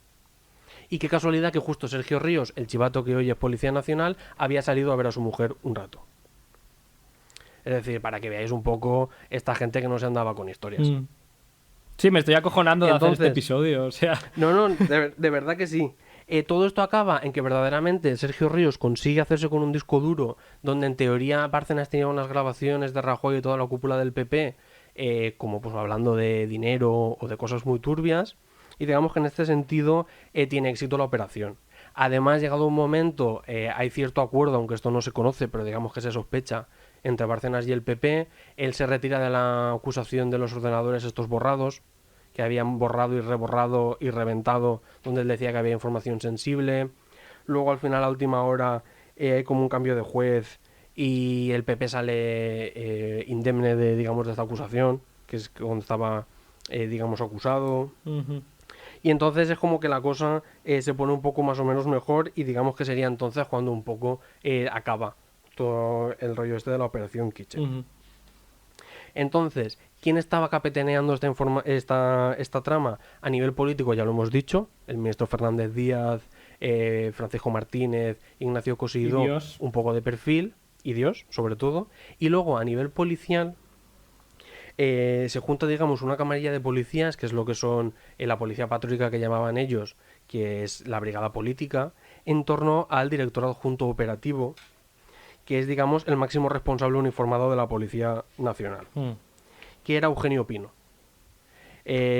Y qué casualidad que justo Sergio Ríos, el chivato que hoy es Policía Nacional, había salido a ver a su mujer un rato. Es decir, para que veáis un poco esta gente que no se andaba con historias. Sí, me estoy acojonando de hacer este Entonces- episodio, o sea... No, de verdad que sí. Todo esto acaba en que verdaderamente Sergio Ríos consigue hacerse con un disco duro donde en teoría Bárcenas tenía unas grabaciones de Rajoy y toda la cúpula del PP, como pues hablando de dinero o de cosas muy turbias, y digamos que en este sentido tiene éxito la operación. Además, llegado un momento, hay cierto acuerdo, aunque esto no se conoce, pero digamos que se sospecha, entre Bárcenas y el PP. Él se retira de la acusación de los ordenadores estos borrados, que habían borrado y reborrado y reventado, donde él decía que había información sensible. Luego, al final, a última hora, hay como un cambio de juez y el PP sale indemne de, digamos, de esta acusación, que es cuando estaba, digamos, acusado. Y entonces es como que la cosa se pone un poco más o menos mejor, y digamos que sería entonces cuando un poco acaba todo el rollo este de la Operación Kitchen. Entonces, ¿quién estaba capitaneando esta trama? A nivel político, ya lo hemos dicho, el ministro Fernández Díaz, Francisco Martínez, Ignacio Cosidó, Y Dios. un poco de perfil, y Dios, sobre todo. Y luego, a nivel policial, se junta, digamos, una camarilla de policías, que es lo que son la policía patriótica que llamaban ellos, que es la brigada política, en torno al director adjunto operativo, que es, digamos, el máximo responsable uniformado de la Policía Nacional, que era Eugenio Pino.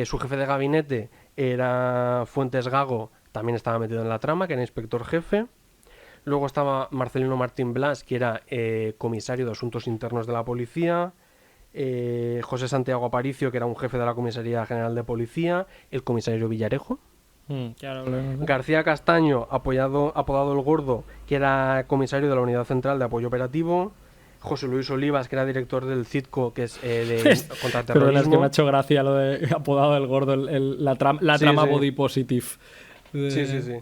Su jefe de gabinete era Fuentes Gago, también estaba metido en la trama, que era inspector jefe. Luego estaba Marcelino Martín Blas, que era comisario de Asuntos Internos de la Policía. José Santiago Aparicio, que era un jefe de la Comisaría General de Policía. El comisario Villarejo. Claro, García Castaño, apodado El Gordo, que era comisario de la Unidad Central de Apoyo Operativo. José Luis Olivas, que era director del CITCO, que es de contraterrorismo. Pero es que me ha hecho gracia lo de apodado El Gordo, la trama sí. body positive. Sí.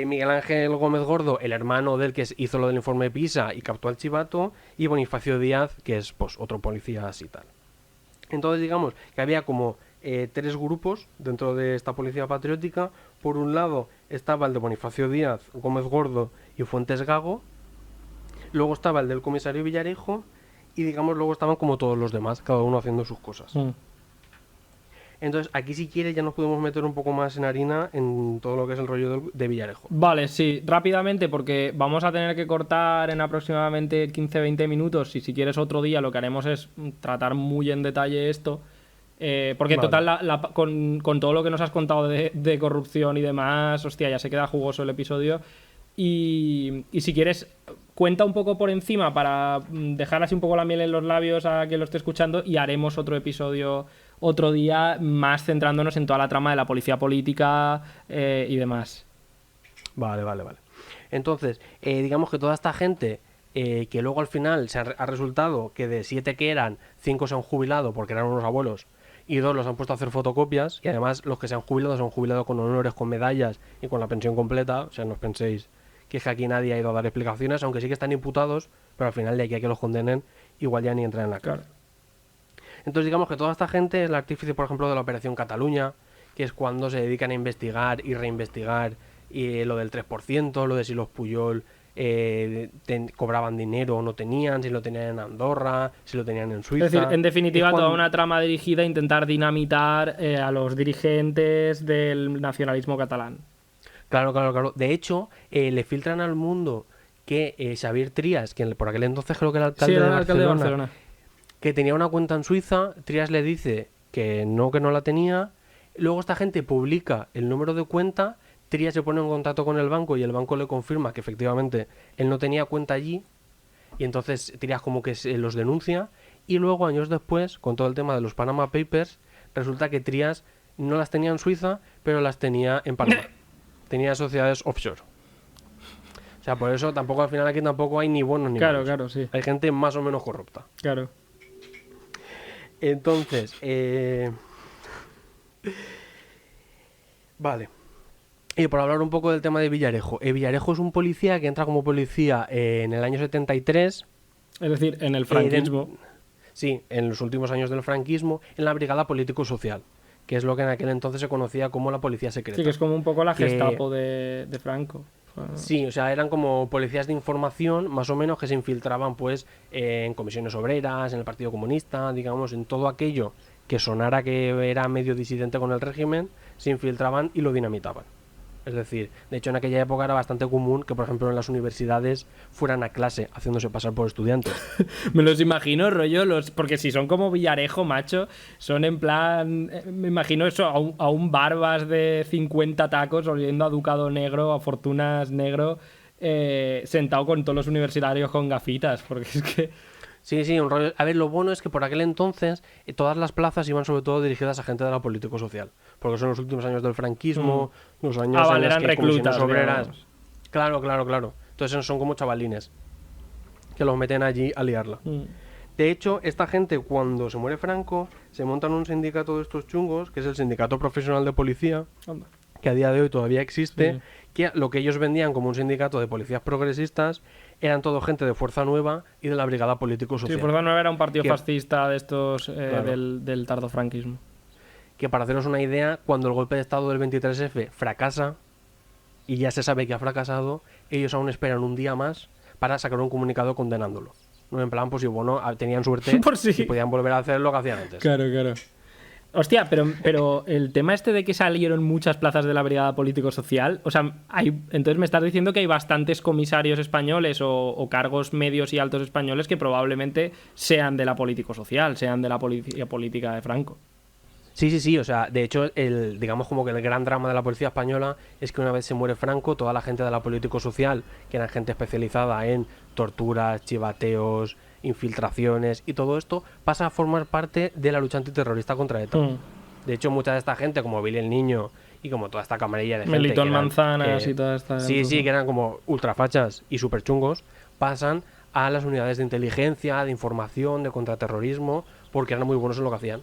Miguel Ángel Gómez Gordo, el hermano del que hizo lo del informe PISA y captó al chivato, y Bonifacio Díaz, que es pues otro policía así tal. Entonces digamos que había como 3 grupos dentro de esta policía patriótica. Por un lado estaba el de Bonifacio Díaz, Gómez Gordo y Fuentes Gago. Luego estaba el del comisario Villarejo y digamos luego estaban como todos los demás, cada uno haciendo sus cosas. Entonces, aquí si quieres ya nos podemos meter un poco más en harina en todo lo que es el rollo de Villarejo. Vale, sí, rápidamente, porque vamos a tener que cortar en aproximadamente 15-20 minutos. Y si quieres otro día, lo que haremos es tratar muy en detalle esto. Porque en Vale. total, con todo lo que nos has contado de corrupción y demás, hostia, ya se queda jugoso el episodio. Y si quieres, cuenta un poco por encima para dejar así un poco la miel en los labios a quien lo esté escuchando, y haremos otro episodio otro día más centrándonos en toda la trama de la policía política y demás. Vale. Entonces, digamos que toda esta gente que luego al final ha resultado que de 7 que eran, 5 se han jubilado porque eran unos abuelos y 2 los han puesto a hacer fotocopias, y además los que se han jubilado con honores, con medallas y con la pensión completa. O sea, no os penséis que es que aquí nadie ha ido a dar explicaciones, aunque sí que están imputados, pero al final de aquí a que los condenen igual ya ni entran en la cárcel. Entonces digamos que toda esta gente es el artífice, por ejemplo, de la Operación Cataluña, que es cuando se dedican a investigar y reinvestigar lo del 3%, lo de si los Pujol cobraban dinero o no tenían, si lo tenían en Andorra, si lo tenían en Suiza. Es decir, en definitiva, cuando... toda una trama dirigida a intentar dinamitar a los dirigentes del nacionalismo catalán. Claro. De hecho, le filtran al mundo que Xavier Trias, que por aquel entonces creo que era alcalde, Sí, era de el alcalde de Barcelona, Barcelona, que tenía una cuenta en Suiza. Trias le dice que no la tenía. Luego esta gente publica el número de cuenta. Trias se pone en contacto con el banco y el banco le confirma que efectivamente él no tenía cuenta allí, y entonces Trias como que los denuncia. Y luego, años después, con todo el tema de los Panama Papers, resulta que Trias no las tenía en Suiza, pero las tenía en Panamá. Tenía sociedades offshore. O sea, por eso tampoco al final aquí tampoco hay ni buenos ni malos. Claro, sí. Hay gente más o menos corrupta. Claro. Entonces, vale. Y por hablar un poco del tema de Villarejo. Villarejo es un policía que entra como policía en el año 73. Es decir, en el franquismo. Sí, en los últimos años del franquismo, en la Brigada Político-Social, que es lo que en aquel entonces se conocía como la policía secreta. Sí, que es como un poco la Que- Gestapo de Franco. Sí, o sea, eran como policías de información, más o menos, que se infiltraban pues en comisiones obreras, en el Partido Comunista, digamos, en todo aquello que sonara que era medio disidente con el régimen, se infiltraban y lo dinamitaban. Es decir, de hecho en aquella época era bastante común que, por ejemplo, en las universidades fueran a clase haciéndose pasar por estudiantes. Me los imagino, rollo, porque si son como Villarejo, macho, son en plan... me imagino eso, a un barbas de 50 tacos, oliendo a Ducado negro, a Fortunas negro, sentado con todos los universitarios con gafitas, porque es que... Sí, un rollo. A ver, lo bueno es que por aquel entonces todas las plazas iban sobre todo dirigidas a gente de la político-social, porque son los últimos años del franquismo, los años en vale, los eran que comisiones reclutas, obreras... digamos. Claro. Entonces son como chavalines que los meten allí a liarla. De hecho, esta gente, cuando se muere Franco, se montan un sindicato de estos chungos, que es el Sindicato Profesional de Policía, Anda. que a día de hoy todavía existe, Sí. que lo que ellos vendían como un sindicato de policías progresistas eran todo gente de Fuerza Nueva y de la Brigada Político Sí, Social. Fuerza Nueva era un partido Que- fascista de estos Claro. del tardofranquismo. Que para haceros una idea, cuando el golpe de Estado del 23F fracasa, y ya se sabe que ha fracasado, ellos aún esperan un día más para sacar un comunicado condenándolo. No, en plan, pues si bueno, tenían suerte Por si- y podían volver a hacer lo que hacían antes. Claro. Hostia, pero el tema este de que salieron muchas plazas de la Brigada Político-Social, o sea, entonces me estás diciendo que hay bastantes comisarios españoles o cargos medios y altos españoles que probablemente sean de la Político-Social, sean de la policía política de Franco. Sí, o sea, de hecho, digamos como que el gran drama de la policía española es que una vez se muere Franco, toda la gente de la político-social, que eran gente especializada en torturas, chivateos, infiltraciones y todo esto, pasa a formar parte de la lucha antiterrorista contra ETA. De hecho, mucha de esta gente, como Billy el Niño y como toda esta camarilla de gente Melitón que eran, Manzanas y toda esta... Sí, que eran como ultrafachas y super chungos, pasan a las unidades de inteligencia, de información, de contraterrorismo, porque eran muy buenos en lo que hacían.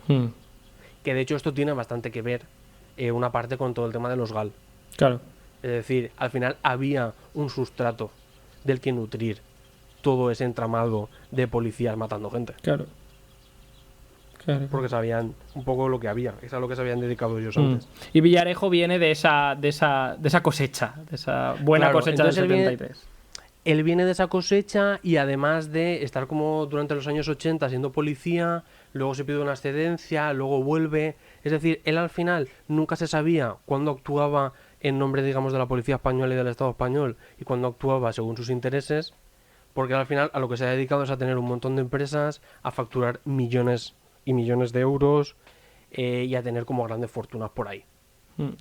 Que de hecho esto tiene bastante que ver una parte con todo el tema de los GAL. Claro. Es decir, al final había un sustrato del que nutrir todo ese entramado de policías matando gente. Claro. Porque sabían un poco lo que había, es a lo que se habían dedicado ellos antes. Y Villarejo viene de esa cosecha, de esa buena Claro, cosecha del entonces él viene- 73. Él viene de esa cosecha y además de estar como durante los años 80 siendo policía, luego se pide una excedencia, luego vuelve. Es decir, él al final nunca se sabía cuándo actuaba en nombre, digamos, de la policía española y del Estado español y cuándo actuaba según sus intereses, porque al final a lo que se ha dedicado es a tener un montón de empresas, a facturar millones y millones de euros y a tener como grandes fortunas por ahí.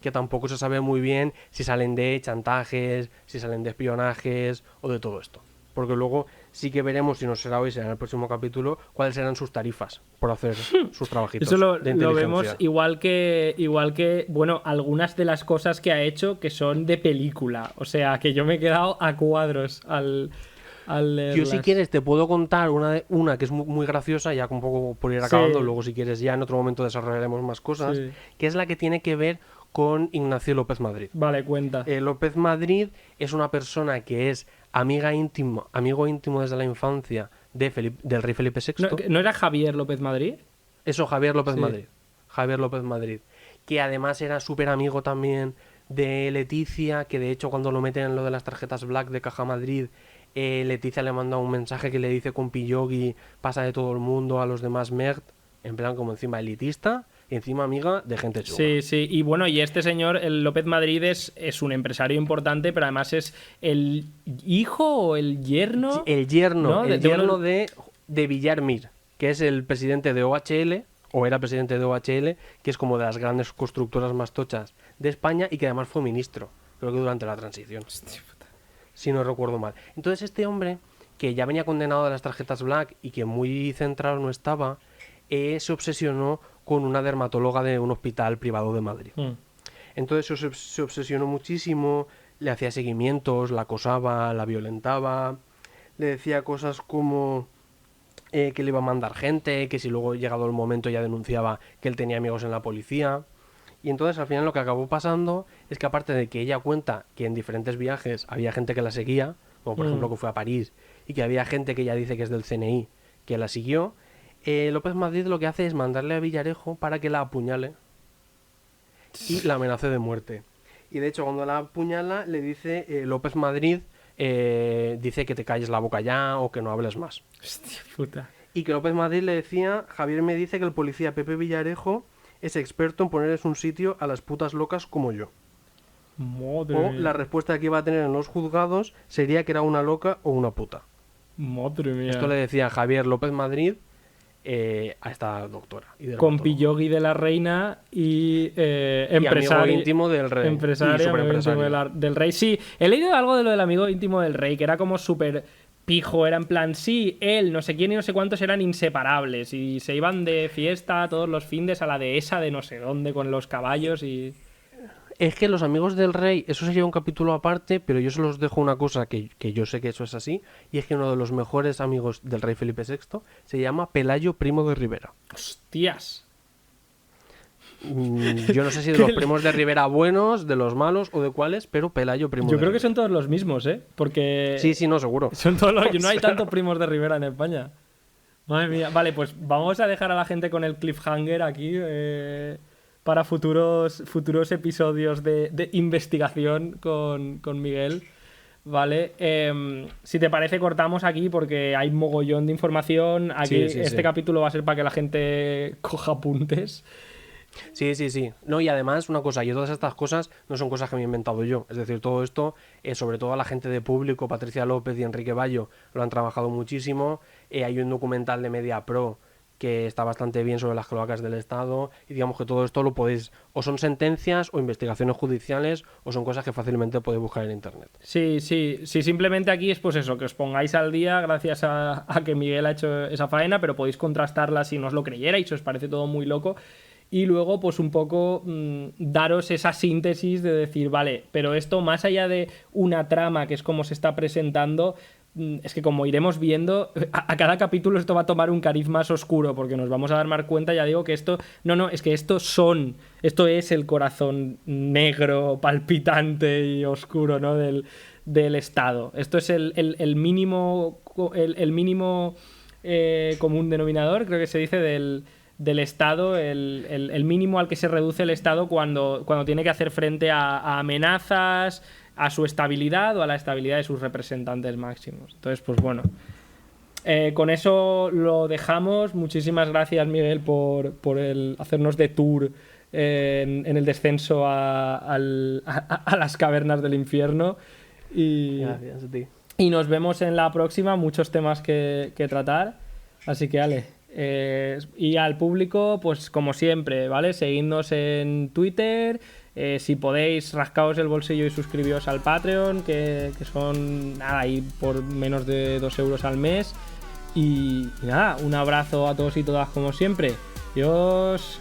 Que tampoco se sabe muy bien si salen de chantajes, si salen de espionajes o de todo esto. Porque luego sí que veremos, si no será hoy, será en el próximo capítulo, cuáles serán sus tarifas por hacer sus trabajitos. Eso lo de vemos inteligencia. igual que, bueno, algunas de las cosas que ha hecho que son de película. O sea, que yo me he quedado a cuadros al leerlas. Yo si quieres te puedo contar una que es muy graciosa, ya un poco por ir acabando, Sí. luego si quieres ya en otro momento desarrollaremos más cosas, Sí. que es la que tiene que ver con Ignacio López Madrid. Vale, cuenta. López Madrid es una persona que es amigo íntimo desde la infancia del rey Felipe VI. ¿No era Javier López Madrid? Eso, Javier López Sí. Madrid. Javier López Madrid. Que además era súper amigo también de Leticia, que de hecho cuando lo meten en lo de las tarjetas Black de Caja Madrid, Leticia le manda un mensaje que le dice con Pillogi, pasa de todo el mundo a los demás Mert, en plan como encima elitista y encima amiga de gente chunga. Sí. Y bueno, y este señor, el López Madrid, es un empresario importante, pero además es el hijo o el yerno. Sí, el yerno, ¿no? el de yerno uno- de Villar Mir, que es el presidente de OHL, o era presidente de OHL, que es como de las grandes constructoras más tochas de España y que además fue ministro, creo que durante la transición. Si no recuerdo mal. Entonces este hombre, que ya venía condenado de las tarjetas Black y que muy centrado no estaba, se obsesionó con una dermatóloga de un hospital privado de Madrid. Entonces se obsesionó muchísimo, le hacía seguimientos, la acosaba, la violentaba, le decía cosas como que le iba a mandar gente, que si luego llegado el momento ya denunciaba que él tenía amigos en la policía. Y entonces al final lo que acabó pasando es que aparte de que ella cuenta que en diferentes viajes había gente que la seguía, como por ejemplo que fue a París, y que había gente que ella dice que es del CNI, que la siguió, López Madrid lo que hace es mandarle a Villarejo para que la apuñale y la amenace de muerte. Y de hecho cuando la apuñala le dice López Madrid dice que te calles la boca ya o que no hables más. Hostia puta. Y que López Madrid le decía, Javier me dice que el policía Pepe Villarejo es experto en ponerles un sitio a las putas locas como yo. Madre O mía. la respuesta que iba a tener en los juzgados sería que era una loca o una puta. Madre mía. Esto le decía Javier López Madrid a esta doctora. Y Con dermatóloga. Pillogi de la reina y Y amigo empresario íntimo del rey. empresario, Y amigo superempresario. íntimo del rey. Sí, he leído algo de lo del amigo íntimo del rey, que era como súper pijo, era en plan, sí, él, no sé quién y no sé cuántos eran inseparables y se iban de fiesta todos los findes a la dehesa de no sé dónde con los caballos y... Es que los amigos del rey, eso sería un capítulo aparte, pero yo se los dejo una cosa que yo sé que eso es así, y es que uno de los mejores amigos del rey Felipe VI se llama Pelayo Primo de Rivera. Hostias. Yo no sé si de los primos de Rivera buenos, de los malos o de cuáles, pero Pelayo primo Yo de creo que Rivera. son todos los mismos, ¿eh? Porque Sí, no, seguro. son todos los... No hay tantos primos de Rivera en España. Madre mía. Vale, pues vamos a dejar a la gente con el cliffhanger aquí para futuros episodios de investigación con Miguel. Vale, si te parece cortamos aquí porque hay mogollón de información. Aquí Sí. capítulo va a ser para que la gente coja apuntes. Sí. No, y además, una cosa, y todas estas cosas no son cosas que me he inventado yo. Es decir, todo esto, sobre todo la gente de Público, Patricia López y Enrique Bayo, lo han trabajado muchísimo. Hay un documental de MediaPro que está bastante bien sobre las cloacas del Estado. Y digamos que todo esto lo podéis... O son sentencias o investigaciones judiciales o son cosas que fácilmente podéis buscar en internet. Sí, simplemente aquí es pues eso, que os pongáis al día gracias a que Miguel ha hecho esa faena, pero podéis contrastarla si no os lo creyerais, si os parece todo muy loco. Y luego, pues un poco daros esa síntesis de decir, vale, pero esto más allá de una trama, que es como se está presentando, es que como iremos viendo, a cada capítulo esto va a tomar un cariz más oscuro, porque nos vamos a dar más cuenta, ya digo, que esto... No, es que esto es el corazón negro, palpitante y oscuro, ¿no? del Estado. Esto es el mínimo común denominador, creo que se dice, del Estado, el mínimo al que se reduce el Estado cuando tiene que hacer frente a amenazas, a su estabilidad o a la estabilidad de sus representantes máximos. Entonces, pues bueno, con eso lo dejamos. Muchísimas gracias, Miguel, por hacernos de tour en el descenso a las cavernas del infierno. Gracias a ti. Y nos vemos en la próxima, muchos temas que tratar. Así que, Ale, y al público, pues como siempre, ¿vale? Seguidnos en Twitter. Si podéis, rascaos el bolsillo y suscribíos al Patreon, que son nada, ahí por menos de 2 euros al mes. Y nada, un abrazo a todos y todas como siempre. Adiós.